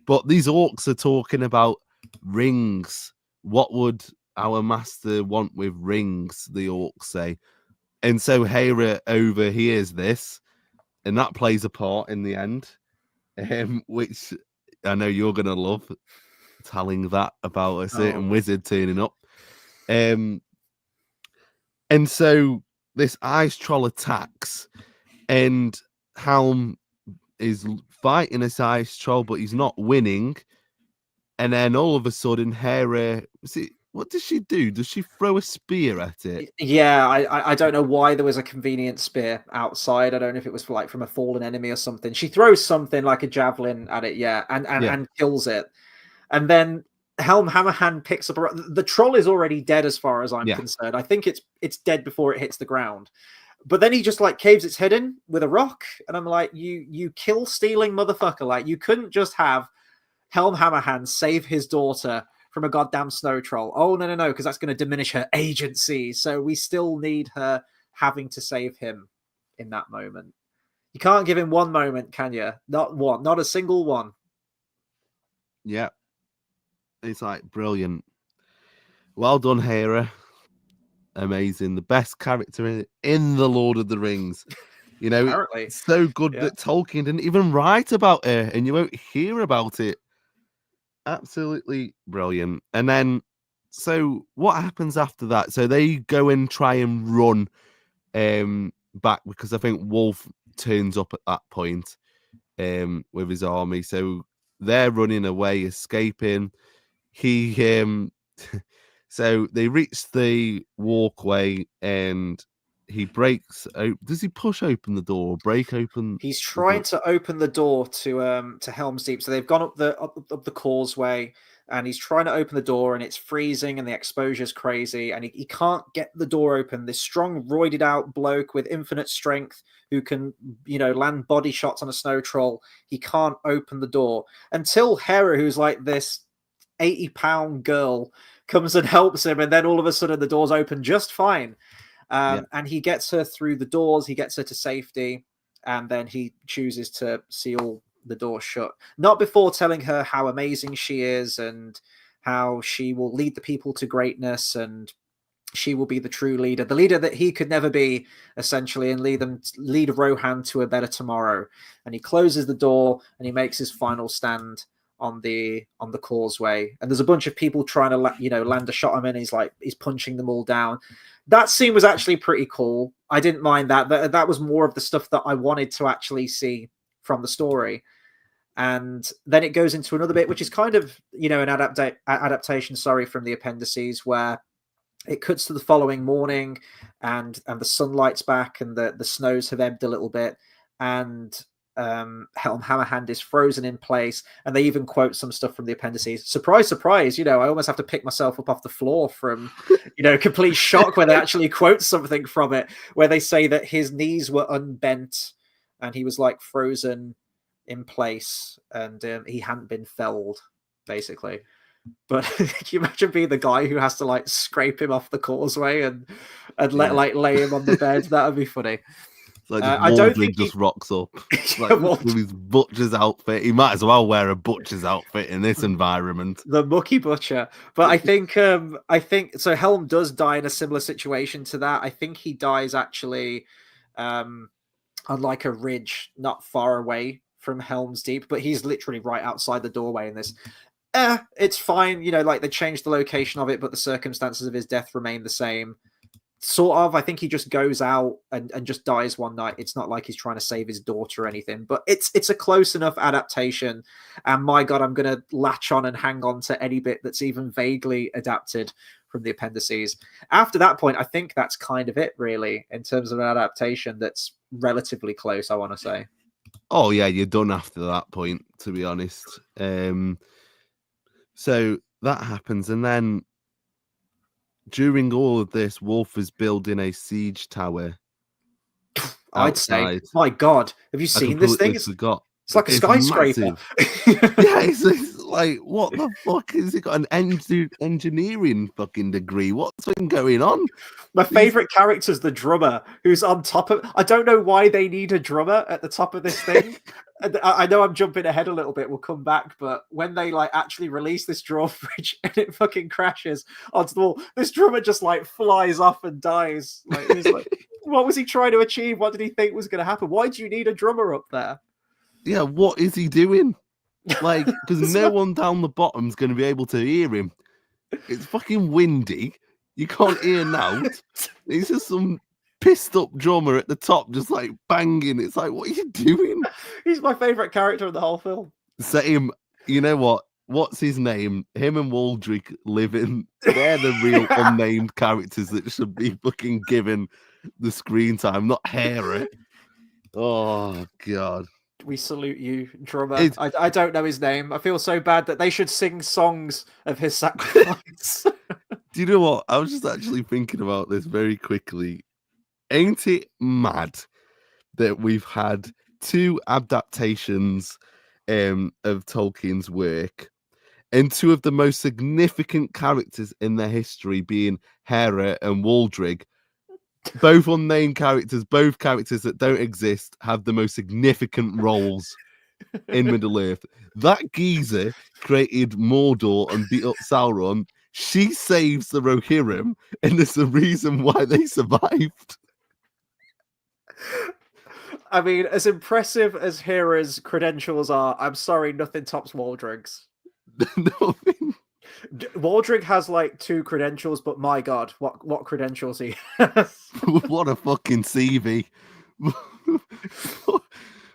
but these orcs are talking about rings. What would our master want with rings? The orcs say, and so Hera overhears this, and that plays a part in the end, which I know you're gonna love, telling that about a certain wizard turning up. And so this ice troll attacks, and Helm is fighting this ice troll, but he's not winning. And then all of a sudden, Hera, was what does she do? Does she throw a spear at it? Yeah, I don't know why there was a convenient spear outside. I don't know if it was like from a fallen enemy or something. She throws something like a javelin at it, yeah, and kills it. And then Helm Hammerhand picks up the troll is already dead as far as I'm concerned. I think it's dead before it hits the ground. But then he just like caves its head in with a rock, and I'm like, you kill stealing motherfucker! Like you couldn't just have Helm Hammerhand save his daughter from a goddamn snow troll. Oh no, because that's going to diminish her agency. So we still need her having to save him in that moment. You can't give him one moment, can you? Not one, not a single one. Yeah, it's like brilliant. Well done, Hera. Amazing. The best character in the Lord of the Rings. You know, apparently. It's so good that Tolkien didn't even write about her, and you won't hear about it. Absolutely brilliant. And then, so what happens after that? So they go and try and run back, because I think Wolf turns up at that point with his army. So they're running away, escaping. He so they reach the walkway and he breaks. Does he push open the door or break open? He's trying to open the door to Helm's Deep. So they've gone up the causeway, and he's trying to open the door, and it's freezing, and the exposure's crazy, and he can't get the door open. This strong, roided out bloke with infinite strength who can, land body shots on a snow troll. He can't open the door until Hera, who's like this 80-pound girl, comes and helps him, and then all of a sudden the door's open just fine. And he gets her through the doors, he gets her to safety, and then he chooses to seal the door shut. Not before telling her how amazing she is and how she will lead the people to greatness, and she will be the true leader, the leader that he could never be, essentially, and lead Rohan to a better tomorrow. And he closes the door and he makes his final stand on the causeway, and there's a bunch of people trying to land a shot at him, and he's punching them all down. That scene was actually pretty cool. I didn't mind that. That was more of the stuff that I wanted to actually see from the story. And then it goes into another bit, which is kind of an adaptation, from the appendices, where it cuts to the following morning, and the sunlight's back, and the snows have ebbed a little bit, and Helm Hammerhand is frozen in place, and they even quote some stuff from the appendices. Surprise, surprise! I almost have to pick myself up off the floor from, complete shock when they actually quote something from it, where they say that his knees were unbent and he was like frozen in place, and he hadn't been felled, basically. But can you imagine being the guy who has to scrape him off the causeway and lay him on the bed? That would be funny. Like I don't think just rocks up with his butcher's outfit. He might as well wear a butcher's outfit in this environment. The mucky butcher. But I think so. Helm does die in a similar situation to that. I think he dies actually on like a ridge not far away from Helm's Deep, but he's literally right outside the doorway in this. It's fine. They changed the location of it, but the circumstances of his death remain the same. Sort of. I think he just goes out and just dies one night. It's not like he's trying to save his daughter or anything, but it's a close enough adaptation. And my God, I'm going to latch on and hang on to any bit that's even vaguely adapted from the appendices. After that point, I think that's kind of it, really, in terms of an adaptation that's relatively close, I want to say. Oh, yeah, you're done after that point, to be honest. So that happens, and then during all of this, Wolf is building a siege tower. I'd say, my God, have you seen this thing? Forgot. It's like a skyscraper. Yeah, it's like, what the fuck? Has he got an engineering fucking degree? What's been going on? My favorite character is the drummer, who's on top of. I don't know why they need a drummer at the top of this thing. I know I'm jumping ahead a little bit. We'll come back, but when they actually release this drawbridge and it fucking crashes onto the wall, this drummer just flies off and dies. What was he trying to achieve? What did he think was going to happen? Why do you need a drummer up there? Yeah, what is he doing? Because no one down the bottom's going to be able to hear him. It's fucking windy. You can't hear now. It's just some pissed up drummer at the top, just banging. It's what are you doing? He's my favorite character in the whole film. Same. You know what? what's his name? Him and Waldrick live in. They're the real unnamed characters that should be fucking given the screen time, not Hera. Oh God. We salute you, drummer. It, I don't know his name. I feel so bad that they should sing songs of his sacrifice. do you know what? I was just actually thinking about this very quickly. Ain't it mad that we've had 2 adaptations of Tolkien's work, and 2 of the most significant characters in their history being Hera and Waldrick, both unnamed characters, both characters that don't exist, have the most significant roles in Middle-earth. That geezer created Mordor and beat up Sauron. She saves the Rohirrim, and there's the reason why they survived. I mean, as impressive as Hera's credentials are, I'm sorry, nothing tops Waldrick's. Nothing. Waldrick has like 2 credentials, but my God, what credentials he has. What a fucking CV.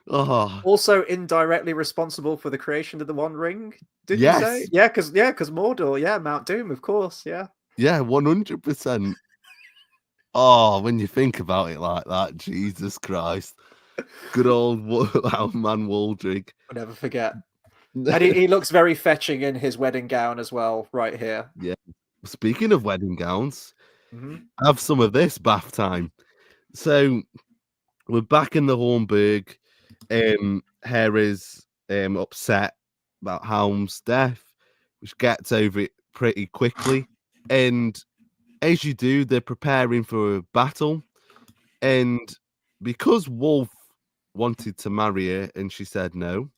Oh. Also indirectly responsible for the creation of the One Ring, did Yes. you say? Yeah, because Mordor, Mount Doom, of course, yeah. Yeah, 100%. Oh, when you think about it like that, Jesus Christ. Good old man Waldrick. I'll never forget. And he looks very fetching in his wedding gown as well, right here. Yeah. Speaking of wedding gowns, Mm-hmm. have some of this bath time. So we're back in the Hornburg. Hera's upset about Helm's death, which gets over it pretty quickly. And as you do, they're preparing for a battle. And because Wolf wanted to marry her and she said no,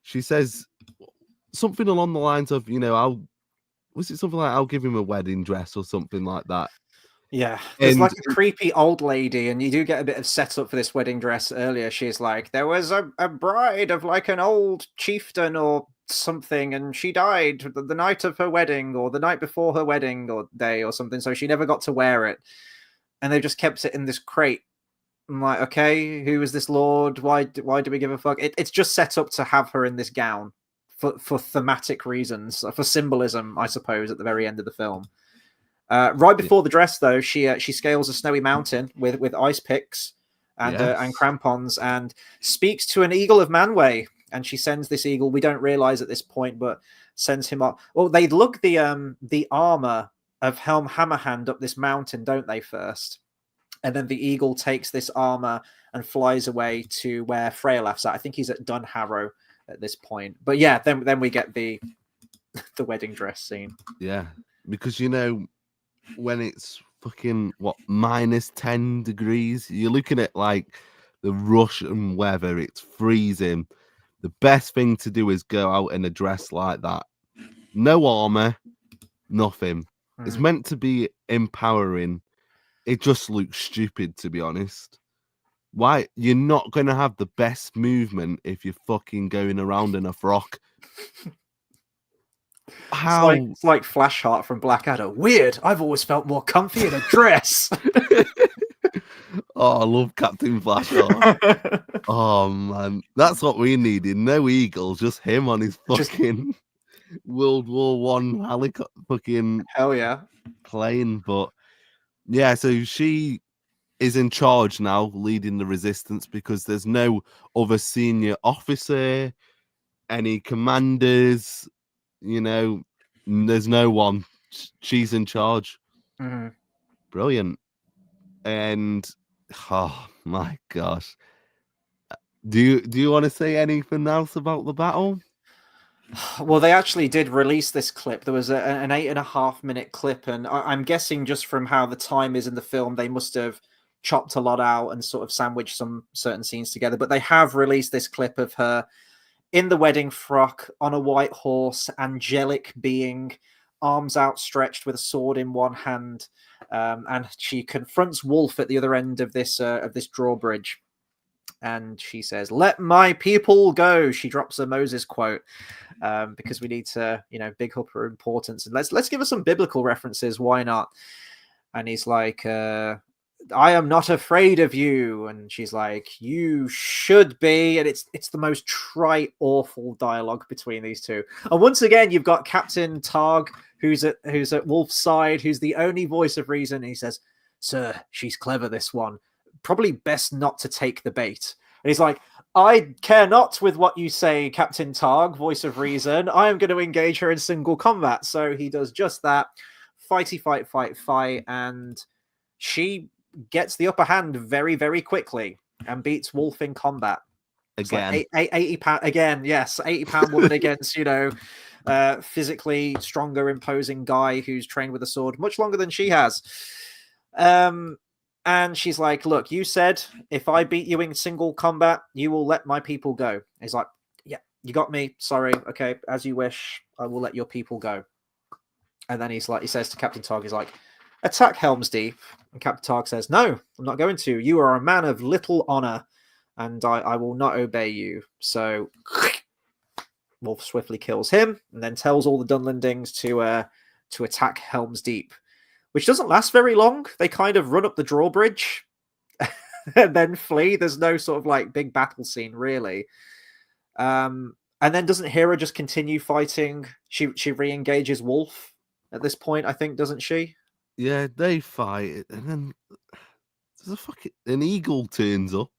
she says something along the lines of, I'll give him a wedding dress or something like that. Yeah, there's like a creepy old lady, and you do get a bit of setup for this wedding dress earlier. She's like, there was a bride of like an old chieftain or something, and she died the night of her wedding or the night before her wedding or day or something, so she never got to wear it. And they just kept it in this crate. I'm like, okay, who is this lord? Why do we give a fuck? It's just set up to have her in this gown for thematic reasons, for symbolism, I suppose, at the very end of the film. Right before the dress, though, she scales a snowy mountain with ice picks and crampons and speaks to an eagle of Manwë. And she sends this eagle, we don't realize at this point, but sends him up. Well, they lug the armor of Helm Hammerhand up this mountain, don't they, first? And then the eagle takes this armor and flies away to where Freyolaf's at. I think he's at Dunharrow at this point. But yeah, then we get the wedding dress scene. Yeah, because when it's fucking -10 degrees, you're looking at like the Russian weather, it's freezing. The best thing to do is go out in a dress like that. No armor, nothing. It's meant to be empowering. It just looks stupid, to be honest. Why? You're not going to have the best movement if you're fucking going around in a frock. How? It's like Flashheart from Blackadder. Weird. I've always felt more comfy in a dress. Oh, I love Captain Flashheart. Oh man, that's what we needed. No eagle, just him on his fucking World War One helicopter, fucking hell yeah, plane. But yeah, so she is in charge now, leading the resistance because there's no other senior officer, any commanders. There's no one. She's in charge. Mm-hmm. Brilliant. And oh my gosh, do you want to say anything else about the battle? Well, they actually did release this clip. There was an 8.5 minute clip, and I'm guessing just from how the time is in the film, they must have chopped a lot out and sort of sandwiched some certain scenes together. But they have released this clip of her in the wedding frock, on a white horse, angelic being, arms outstretched with a sword in one hand, and she confronts Wolf at the other end of this drawbridge, and she says, "Let my people go." She drops a Moses quote because we need to, big up her importance, and let's give her some biblical references. Why not? And he's like, I am not afraid of you. And she's like, you should be. And it's the most trite, awful dialogue between these two. And once again, you've got Captain Targ, who's at Wolf's side, who's the only voice of reason. And he says, "Sir, she's clever, this one. Probably best not to take the bait." And he's like, "I care not with what you say, Captain Targ, voice of reason. I am going to engage her in single combat." So he does just that. Fighty, fight, and she gets the upper hand very, very quickly and beats Wolf in combat. It's Again. like 80 pound again. Yes, 80-pound woman against, physically stronger, imposing guy who's trained with a sword much longer than she has. And she's like, "Look, you said if I beat you in single combat, you will let my people go." He's like, "Yeah, you got me. Sorry. Okay, as you wish. I will let your people go." And then he says to Captain Targ, he's like, "Attack Helm's Deep." And Captain Targ says, "No, I'm not going to. You are a man of little honor, and I will not obey you." So Wolf swiftly kills him, and then tells all the Dunlendings to attack Helm's Deep, which doesn't last very long. They kind of run up the drawbridge and then flee. There's no sort of like big battle scene, really. And then doesn't Hera just continue fighting? She re-engages Wolf at this point, I think, doesn't she? Yeah, they fight, and then there's an eagle turns up.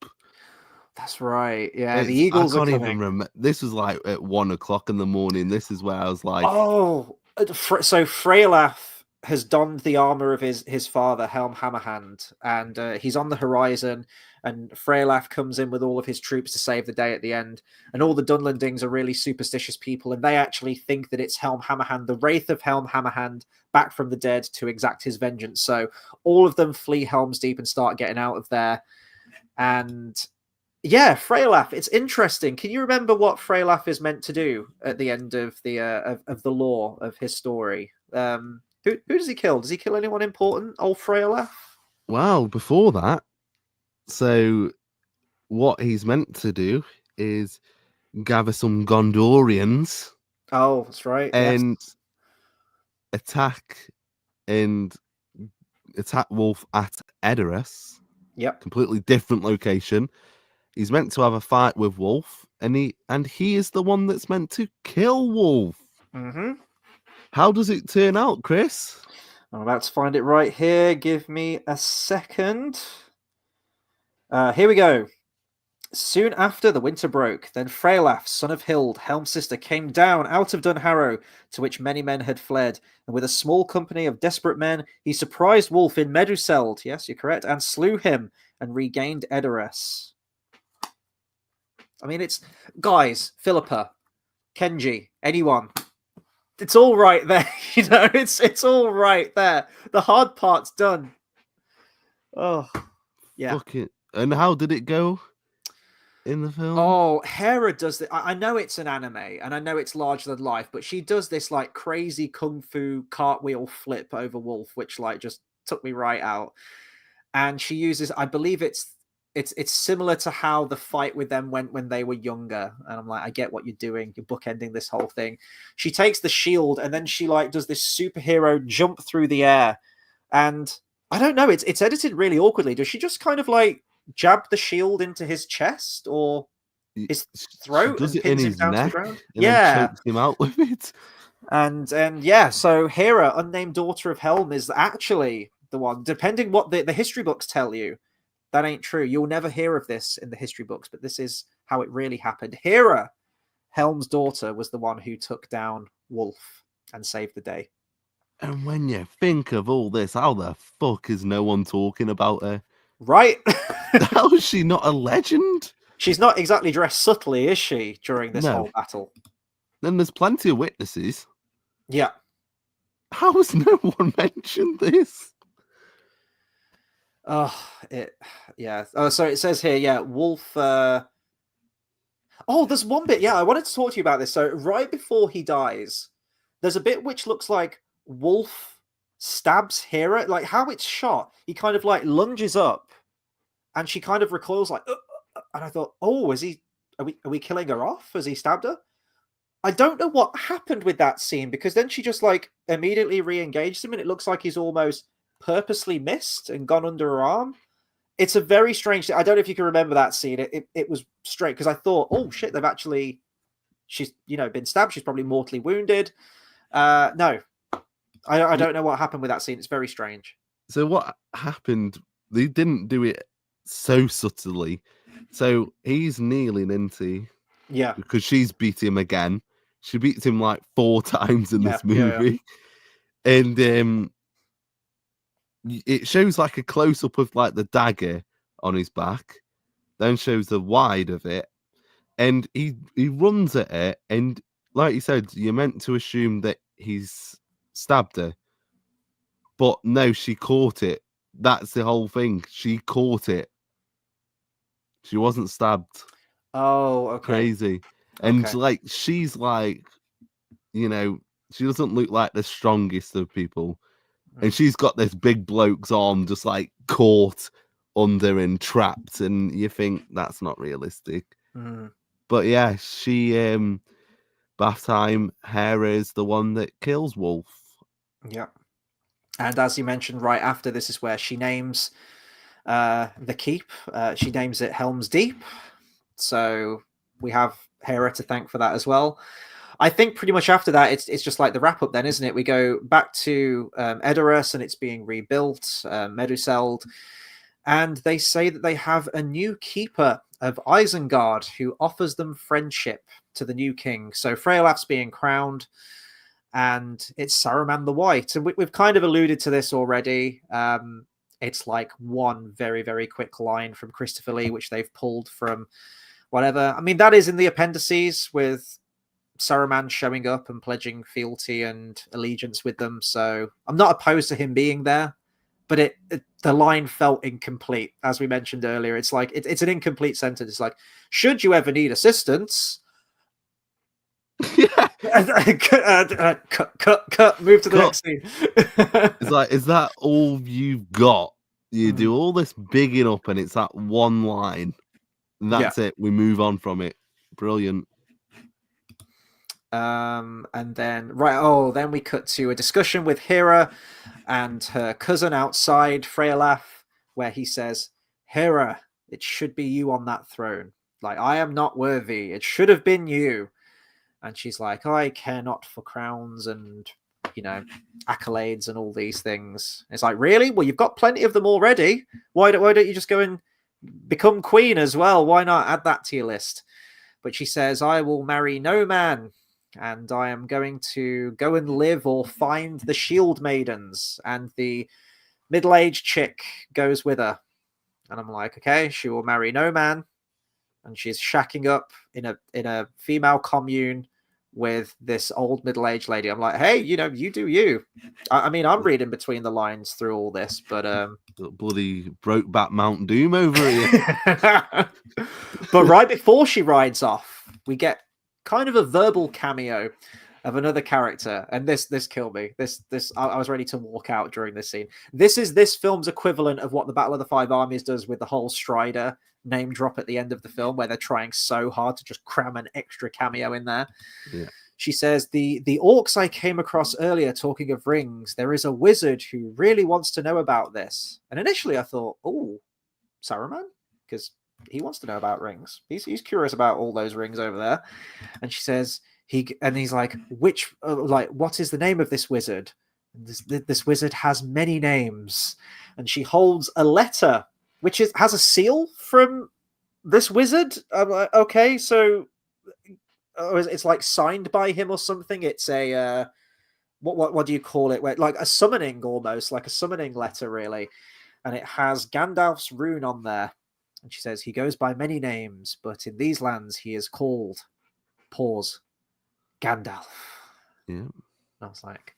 That's right. Yeah, the Eagles I can't are even coming. remember. This was like at 1:00 in the morning. This is where I was like, Oh, so Freylaf has donned the armor of his father, Helm Hammerhand, and he's on the horizon. And Freylaf comes in with all of his troops to save the day at the end. And all the Dunlendings are really superstitious people, and they actually think that it's Helm Hammerhand, the wraith of Helm Hammerhand, back from the dead to exact his vengeance. So all of them flee Helm's Deep and start getting out of there. And yeah, Freylaf. It's interesting. Can you remember what Freylaf is meant to do at the end of the lore of his story? Who does he kill? Does he kill anyone important? Old Freylaf? wow, before that. So what he's meant to do is gather some Gondorians Oh, that's right. and Yes. attack and attack Wolf at Edoras. Yep. Completely different location. He's meant to have a fight with Wolf, and he is the one that's meant to kill Wolf. Mm-hmm. How does it turn out, Chris? I'm about to find it right here. Give me a second. Here we go. Soon after the winter broke, then Freylaf, son of Hild, Helm's sister, came down out of Dunharrow, to which many men had fled, and with a small company of desperate men, he surprised Wolf in Meduseld, yes, you're correct, and slew him, and regained Edoras. I mean, it's... Guys, Philippa, Kenji, anyone, it's all right there, it's all right there. The hard part's done. Oh, yeah. And how did it go in the film? Oh, Hera does that. I know it's an anime and I know it's larger than life, but she does this like crazy kung fu cartwheel flip over Wolf, which like just took me right out. And she uses, I believe it's similar to how the fight with them went when they were younger. And I'm like, I get what you're doing. You're bookending this whole thing. She takes the shield and then she like does this superhero jump through the air. And I don't know, it's edited really awkwardly. Does she just kind of like jab the shield into his chest or his throat does and it in pins him his down to the neck ground? and Yeah. then chokes him out with it? And yeah, so Hera, unnamed daughter of Helm, is actually the one. Depending what the history books tell you, that ain't true. You'll never hear of this in the history books, but this is how it really happened. Hera, Helm's daughter, was the one who took down Wolf and saved the day. And when you think of all this, how the fuck is no one talking about her? Right? How is she not a legend? She's not exactly dressed subtly, is she, during this whole battle? Then there's plenty of witnesses. Yeah. How has no one mentioned this? Yeah. Oh, so it says here, yeah, Wolf. Oh, there's one bit. Yeah, I wanted to talk to you about this. So right before he dies, there's a bit which looks like Wolf stabs Hera. Like how it's shot, he kind of like lunges up, and she kind of recoils, like, and I thought, oh, is he? Are we killing her off? Has he stabbed her? I don't know what happened with that scene because then she just like immediately re-engaged him, and it looks like he's almost purposely missed and gone under her arm. It's a very strange thing. I don't know if you can remember that scene. It was straight because I thought, oh shit, she's been stabbed. She's probably mortally wounded. No, I don't know what happened with that scene. It's very strange. So what happened? They didn't do it so subtly. So he's kneeling, isn't he? Yeah. Because she's beat him again. She beats him like 4 times in this movie. Yeah. And it shows like a close-up of like the dagger on his back, then shows the wide of it, and he runs at it, and like you said, you're meant to assume that he's stabbed her, but no, she caught it. That's the whole thing. She caught it. She wasn't stabbed. Oh, okay. Crazy. And like she's like, she doesn't look like the strongest of people. And she's got this big bloke's arm just like caught under and trapped, and you think that's not realistic. But yeah, she bath time, Hera is the one that kills Wolf. Yeah. And as you mentioned, right after this is where she names the keep. She names it Helm's Deep. So we have Hera to thank for that as well. I think pretty much after that, it's just like the wrap up then, isn't it? We go back to Edoras and it's being rebuilt, Meduseld, and they say that they have a new keeper of Isengard who offers them friendship to the new king. So Freyolaf's being crowned, and it's Saruman the White. And we've kind of alluded to this already. It's like one very, very quick line from Christopher Lee, which they've pulled from whatever. I mean, that is in the appendices with Saruman showing up and pledging fealty and allegiance with them. So I'm not opposed to him being there, but the line felt incomplete, as we mentioned earlier. It's like it's an incomplete sentence. It's like, should you ever need assistance? Yeah. Cut. Move to the next scene. It's like, is that all you've got? You do all this bigging up, and it's that one line, and that's it. We move on from it. Brilliant. And then then we cut to a discussion with Hera and her cousin outside, Freyolaf, where he says, Hera, it should be you on that throne. Like, I am not worthy. It should have been you. And she's like, I care not for crowns and, accolades and all these things. It's like, really? Well, you've got plenty of them already. Why don't you just go and become queen as well? Why not add that to your list? But she says, I will marry no man, and I am going to go and live or find the shield maidens. And the middle-aged chick goes with her. And I'm like, okay, she will marry no man. And she's shacking up in a female commune with this old middle-aged lady. I'm like, hey, you do you. I mean, I'm reading between the lines through all this, but bloody Brokeback Mountain Doom over here. But right before she rides off, we get kind of a verbal cameo of another character, and this killed me. I was ready to walk out during this scene. This is this film's equivalent of what the Battle of the Five Armies does with the whole Strider name drop at the end of the film, where they're trying so hard to just cram an extra cameo in there. Yeah. She says, the orcs I came across earlier talking of rings, there is a wizard who really wants to know about this. And initially I thought, oh, Saruman? Because he wants to know about rings. He's curious about all those rings over there. And she says, he's like, what is the name of this wizard? And this wizard has many names. And she holds a letter which has a seal from this wizard. I'm like, okay, so it's like signed by him or something. It's a what do you call it? Like a summoning, almost like a summoning letter, really. And it has Gandalf's rune on there. And she says he goes by many names, but in these lands he is called Gandalf. Yeah. And I was like,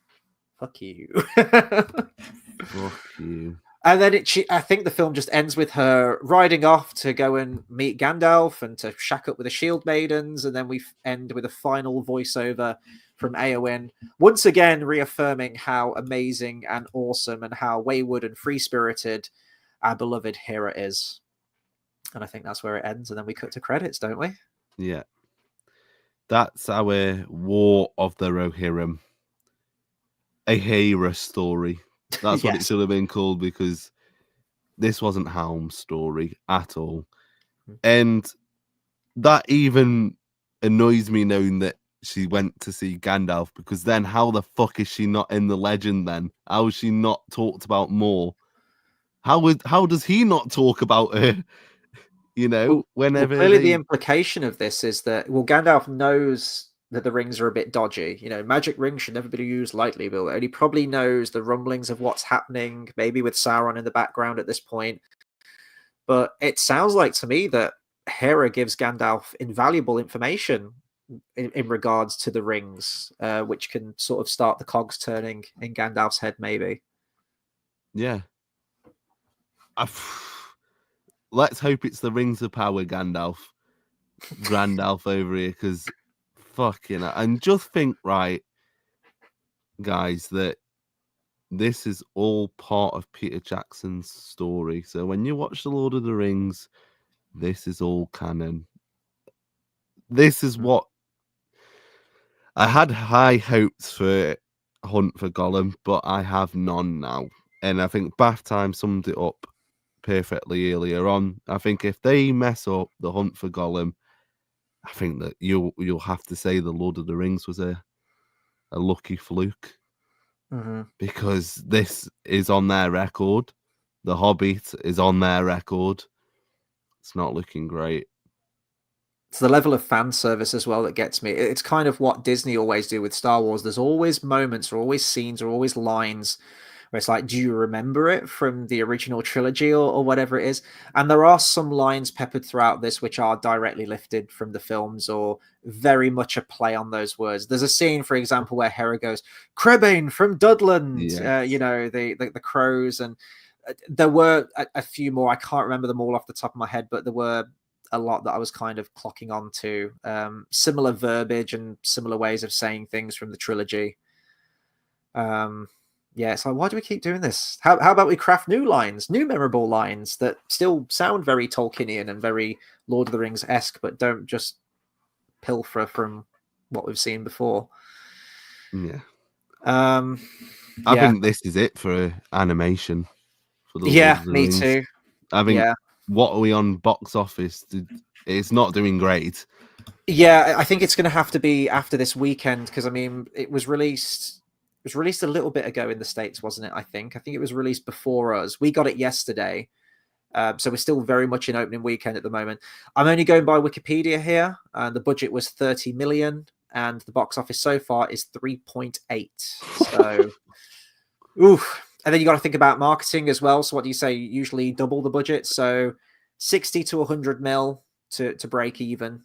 fuck you. Fuck you. And then I think the film just ends with her riding off to go and meet Gandalf and to shack up with the Shield Maidens. And then we end with a final voiceover from Eowyn, once again reaffirming how amazing and awesome and how wayward and free-spirited our beloved Hera is. And I think that's where it ends. And then we cut to credits, don't we? Yeah. That's our War of the Rohirrim. A Hera story. That's what it Yes. should have been called, because this wasn't Helm's story at all. Mm. And that even annoys me, knowing that she went to see Gandalf, because then how the fuck is she not in the legend then? How is she not talked about more? How does he not talk about her? Well, Whenever clearly the they implication of this is that, well, Gandalf knows that the rings are a bit dodgy. Magic rings should never be used lightly, but he probably knows the rumblings of what's happening, maybe with Sauron in the background at this point. But it sounds like to me that Hera gives Gandalf invaluable information in regards to the rings, which can sort of start the cogs turning in Gandalf's head, maybe. yeah. Let's hope it's the rings of power, Gandalf. Grandalf over here, because fucking, and just think, right, guys, that this is all part of Peter Jackson's story. So when you watch The Lord of the Rings, this is all canon. This is what I had high hopes for Hunt for Gollum, but I have none now. And I think Bath Time summed it up perfectly earlier on. I think if they mess up the Hunt for Gollum, I think that you'll have to say The Lord of the Rings was a lucky fluke, because this is on their record. The Hobbit is on their record. It's not looking great. It's the level of fan service as well that gets me. It's kind of what Disney always do with Star Wars. There's always moments, or always scenes, or always lines where it's like, do you remember it from the original trilogy, or whatever it is? And there are some lines peppered throughout this which are directly lifted from the films, or very much a play on those words. There's a scene, for example, where Hera goes, Crebain from Dudland, Yes. the crows. And there were a few more. I can't remember them all off the top of my head, but there were a lot that I was kind of clocking on to. Similar verbiage and similar ways of saying things from the trilogy. Yeah, it's like, why do we keep doing this? How about we craft new lines, new memorable lines that still sound very Tolkienian and very Lord of the Rings-esque, but don't just pilfer from what we've seen before. Yeah. I Yeah. think this is it for animation for the Lord Yeah, of the me Rings. too. I think, Yeah. what are we on box office? It's not doing great. Yeah, I think it's going to have to be after this weekend, because I mean, it was released a little bit ago in the States, wasn't it? I think it was released before us. We got it yesterday, so we're still very much in opening weekend at the moment. I'm only going by Wikipedia here, and the budget was 30 million, and the box office so far is 3.8. So, oof. And then you got to think about marketing as well. So, what do you say? Usually double the budget, so 60 to 100 mil to break even.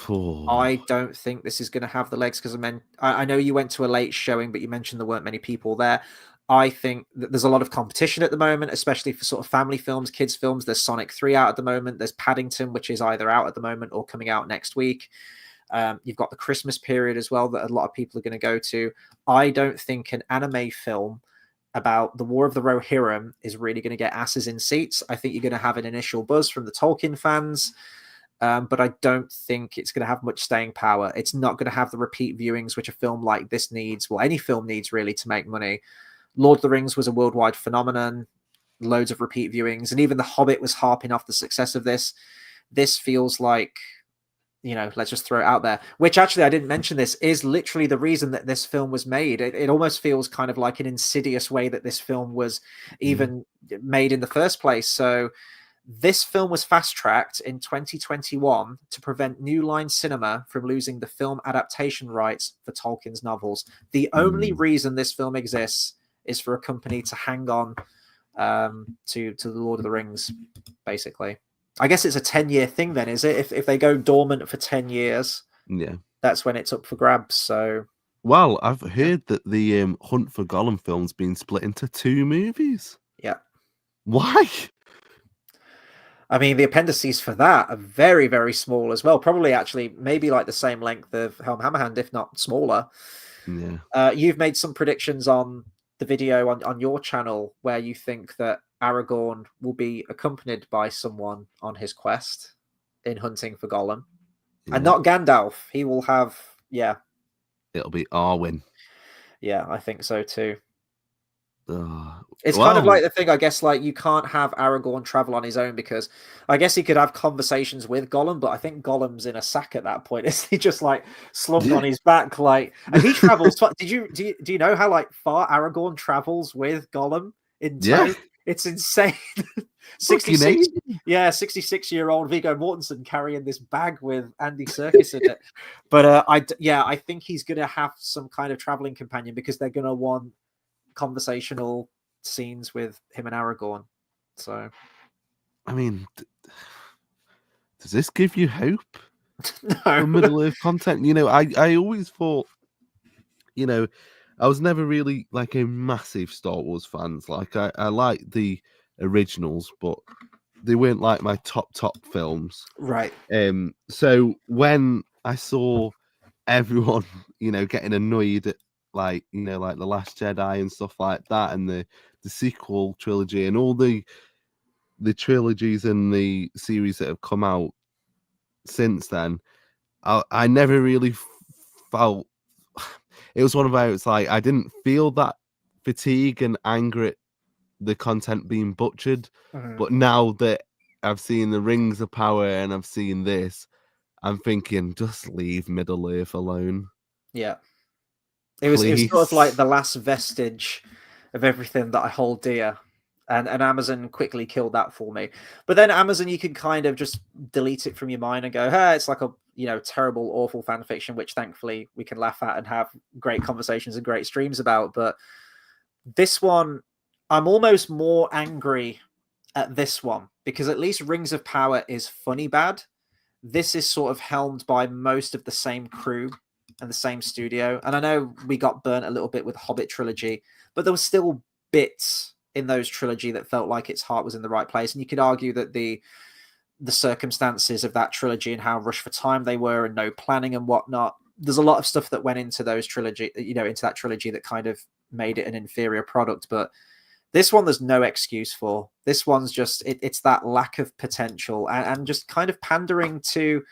I don't think this is going to have the legs, because I know you went to a late showing, but you mentioned there weren't many people there. I think that there's a lot of competition at the moment, especially for sort of family films, kids films. There's Sonic 3 out at the moment. There's Paddington, which is either out at the moment or coming out next week. You've got the Christmas period as well that a lot of people are going to go to. I don't think an anime film about the War of the Rohirrim is really going to get asses in seats. I think you're going to have an initial buzz from the Tolkien fans. But I don't think it's going to have much staying power. It's not going to have the repeat viewings which a film like this needs, well, any film needs really, to make money. Lord of the Rings was a worldwide phenomenon, loads of repeat viewings, and even The Hobbit was harping off the success of this. This feels like, let's just throw it out there, which actually, I didn't mention, this is literally the reason that this film was made. It almost feels kind of like an insidious way that this film was even made in the first place. So this film was fast-tracked in 2021 to prevent New Line Cinema from losing the film adaptation rights for Tolkien's novels. The only reason this film exists is for a company to hang on to the Lord of the Rings, basically. I guess it's a 10-year thing then, is it? If they go dormant for 10 years, that's when it's up for grabs. So, well, I've heard that the Hunt for Gollum film's been split into 2 movies. Yeah. Why? I mean, the appendices for that are very, very small as well. Probably, actually, maybe like the same length of Helm Hammerhand, if not smaller. Yeah. You've made some predictions on the video on your channel where you think that Aragorn will be accompanied by someone on his quest in hunting for Gollum. And not Gandalf. He will have, It'll be Arwen. Yeah, I think so too. It's kind of Wow. like the thing, I guess, like you can't have Aragorn travel on his own because I guess he could have conversations with Gollum, but I think Gollum's in a sack at that point. Is he just like slumped on his back, like, and he travels? Do you know how like far Aragorn travels with Gollum in Yeah. tow? It's insane. Fucking 66, ages. yeah, 66-year-old Viggo Mortensen carrying this bag with Andy Serkis in it. But I think he's gonna have some kind of traveling companion because they're gonna want conversational scenes with him and Aragorn. So, I mean, does this give you hope for no. Middle Earth content? You know, I always thought, you know, I was never really like a massive Star Wars fans. Like I like the originals, but they weren't like my top films. Right. So when I saw everyone, getting annoyed at like, like The Last Jedi and stuff like that, and the sequel trilogy and all the trilogies and the series that have come out since then, I never really felt it was one of those, like, I didn't feel that fatigue and anger at the content being butchered. Mhm. But now that I've seen the Rings of Power and I've seen this, I'm thinking, just leave Middle Earth alone. Yeah. It was sort of like Please. the last vestige of everything that I hold dear. And Amazon quickly killed that for me. But then Amazon, you can kind of just delete it from your mind and go, hey, it's like a terrible, awful fan fiction, which thankfully we can laugh at and have great conversations and great streams about. But this one, I'm almost more angry at this one because at least Rings of Power is funny bad. This is sort of helmed by most of the same crew and the same studio. And I know we got burnt a little bit with Hobbit trilogy, but there were still bits in those trilogy that felt like its heart was in the right place. And you could argue that the circumstances of that trilogy and how rushed for time they were and no planning and whatnot, there's a lot of stuff that went into those trilogy, into that trilogy that kind of made it an inferior product. But this one, there's no excuse for. This one's just, it's that lack of potential and just kind of pandering to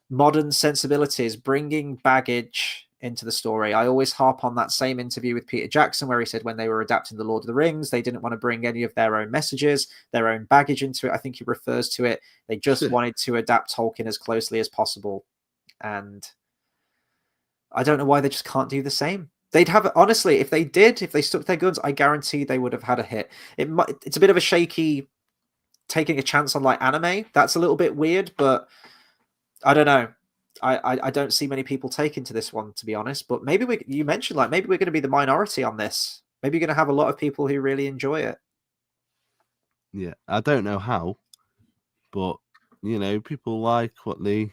modern sensibilities, bringing baggage into the story. I always harp on that same interview with Peter Jackson where he said when they were adapting The Lord of the Rings, they didn't want to bring any of their own messages, their own baggage into it. I think he refers to it. They just wanted to adapt Tolkien as closely as possible. And I don't know why they just can't do the same. They'd have, honestly, if they stuck their guns, I guarantee they would have had a hit. It's a bit of a shaky taking a chance on like anime. That's a little bit weird, but I don't know. I don't see many people taking to this one, to be honest. But maybe you mentioned like maybe we're going to be the minority on this. Maybe you're going to have a lot of people who really enjoy it. Yeah, I don't know how, but people like what they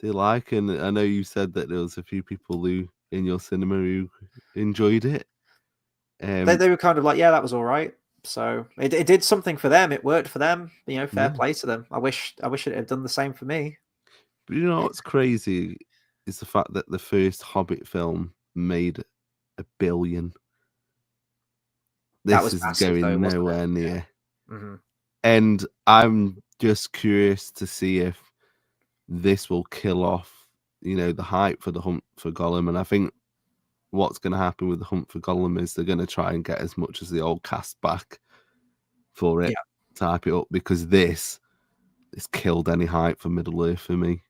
like, and I know you said that there was a few people who in your cinema who enjoyed it. They were kind of like, yeah, that was all right. So it did something for them. It worked for them. Fair play to them. I wish it had done the same for me. But what's crazy is the fact that the first Hobbit film made $1 billion. This is massive, going though, nowhere near. Yeah. Mm-hmm. And I'm just curious to see if this will kill off, the hype for the Hunt for Gollum. And I think what's going to happen with the Hunt for Gollum is they're going to try and get as much as the old cast back for it, to hype it up, because this killed any hype for Middle Earth for me.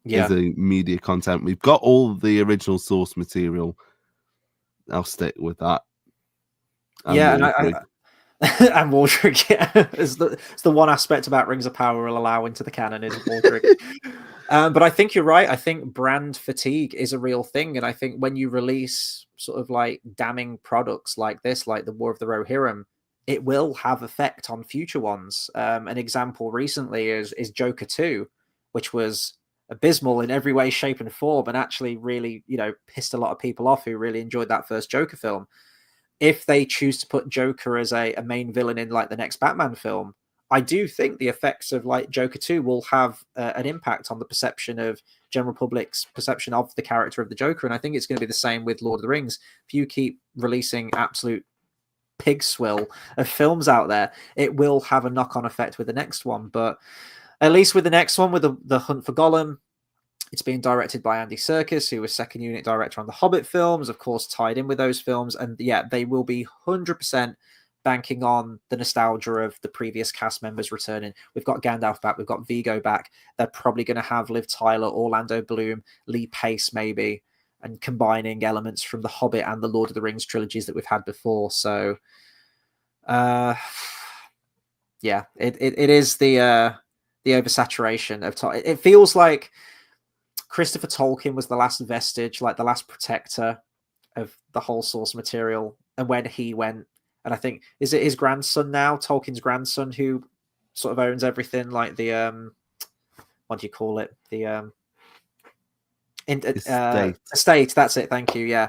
As a media content, we've got all the original source material. I'll stick with that. And and Waldrick, yeah, it's the one aspect about Rings of Power will allow into the canon is Waldrick. But I think you're right. I think brand fatigue is a real thing, and I think when you release sort of like damning products like this, like the War of the Rohirrim, it will have effect on future ones. An example recently is Joker 2, which was abysmal in every way, shape, and form, and actually really, pissed a lot of people off who really enjoyed that first Joker film. If they choose to put Joker as a main villain in like the next Batman film, I do think the effects of like Joker 2 will have an impact on the perception of general public's perception of the character of the Joker. And I think it's going to be the same with Lord of the Rings. If you keep releasing absolute pig swill of films out there, it will have a knock-on effect with the next one. But at least with the next one, with the Hunt for Gollum, It's being directed by Andy Serkis, who was second unit director on the Hobbit films, of course, tied in with those films. And yeah, they will be 100% banking on the nostalgia of the previous cast members returning. We've got Gandalf back, we've got Vigo back. They're probably going to have Liv Tyler, Orlando Bloom, Lee Pace, maybe, and combining elements from the Hobbit and the Lord of the Rings trilogies that we've had before. So, yeah, it is the oversaturation of time. It feels like Christopher Tolkien was the last vestige, like the last protector of the whole source material. And when he went, and I think, is it his grandson now, Tolkien's grandson, who sort of owns everything, like the what do you call it? The estate. That's it. Thank you. Yeah,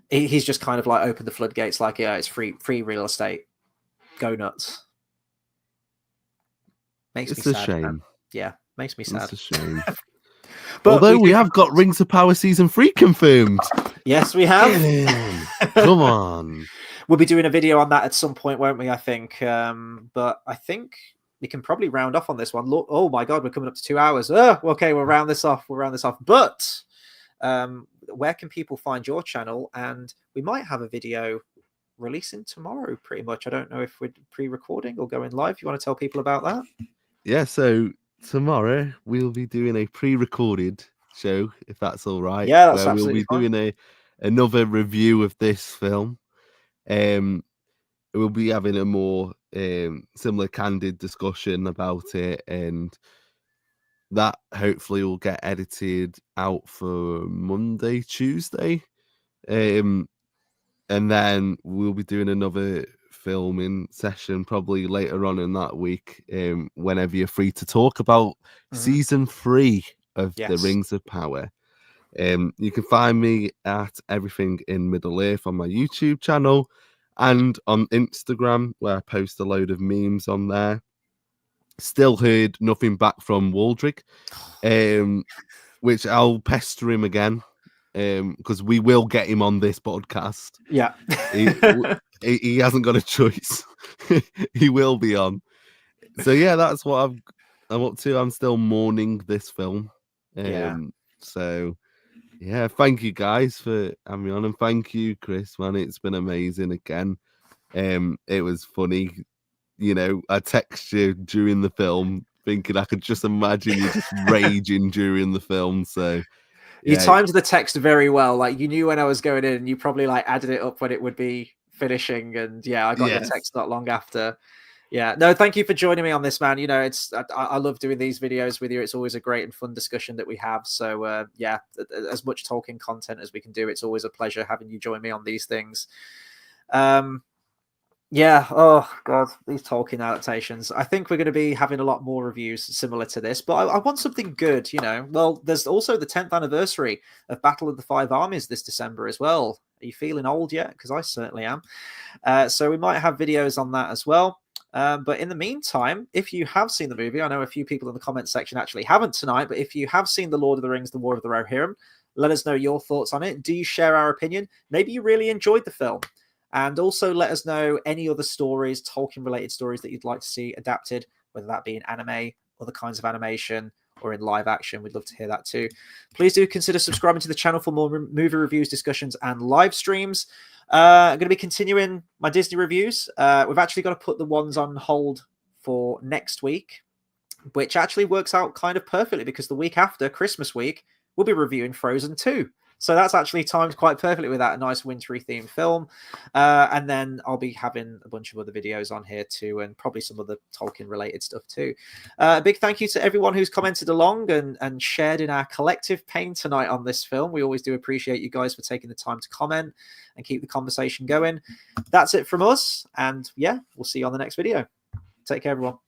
he's just kind of like opened the floodgates, like, yeah, it's free real estate. Go nuts. Makes me sad. It's a shame. Man. Yeah, makes me sad. It's a shame. But although we have got Rings of Power season 3 confirmed. Yes, we have. Come on. We'll be doing a video on that at some point, won't we? I think. But I think we can probably round off on this one. Look, oh my God, we're coming up to 2 hours. Okay, we'll round this off. But where can people find your channel? And we might have a video releasing tomorrow, pretty much. I don't know if we're pre-recording or going live. You want to tell people about that? Yeah, so tomorrow we'll be doing a pre-recorded show, if that's all right. Yeah, that's where absolutely we'll be doing another review of this film. We'll be having a more similar candid discussion about it, and that hopefully will get edited out for Monday, Tuesday. And then we'll be doing another filming session probably later on in that week, whenever you're free to talk about season 3 of The Rings of Power. You can find me at Everything in Middle Earth on my YouTube channel and on Instagram, where I post a load of memes on there. Still heard nothing back from Waldrick, which I'll pester him again, because we will get him on this podcast. Yeah. He hasn't got a choice. He will be on. So yeah, that's what I'm up to. I'm still mourning this film. So yeah, thank you guys for having me on, and thank you, Chris, man. It's been amazing again. It was funny. You know, I text you during the film thinking I could just imagine you just raging during the film. So you timed the text very well. Like, you knew when I was going in, and you probably like added it up when it would be finishing. And yeah, I got your text not long after. Yeah, no, thank you for joining me on this, man. You know, I love doing these videos with you. It's always a great and fun discussion that we have. So yeah, as much Tolkien content as we can do, it's always a pleasure having you join me on these things. Yeah, oh God, these Tolkien adaptations. I think we're going to be having a lot more reviews similar to this, but I want something good, you know. Well, there's also the 10th anniversary of Battle of the Five Armies this December as well. Are you feeling old yet? Because I certainly am. So we might have videos on that as well. But in the meantime, if you have seen the movie, I know a few people in the comment section actually haven't tonight, but if you have seen The Lord of the Rings, The War of the Rohirrim, let us know your thoughts on it. Do you share our opinion? Maybe you really enjoyed the film. And also let us know any other stories, Tolkien-related stories that you'd like to see adapted, whether that be in anime, other kinds of animation, or in live action. We'd love to hear that too. Please do consider subscribing to the channel for more movie reviews, discussions, and live streams. I'm going to be continuing my Disney reviews. We've actually got to put the ones on hold for next week, which actually works out kind of perfectly because the week after, Christmas week, we'll be reviewing Frozen 2. So that's actually timed quite perfectly with that, a nice wintry themed film. And then I'll be having a bunch of other videos on here too, and probably some other Tolkien related stuff too. A big thank you to everyone who's commented along and shared in our collective pain tonight on this film. We always do appreciate you guys for taking the time to comment and keep the conversation going. That's it from us. And yeah, we'll see you on the next video. Take care, everyone.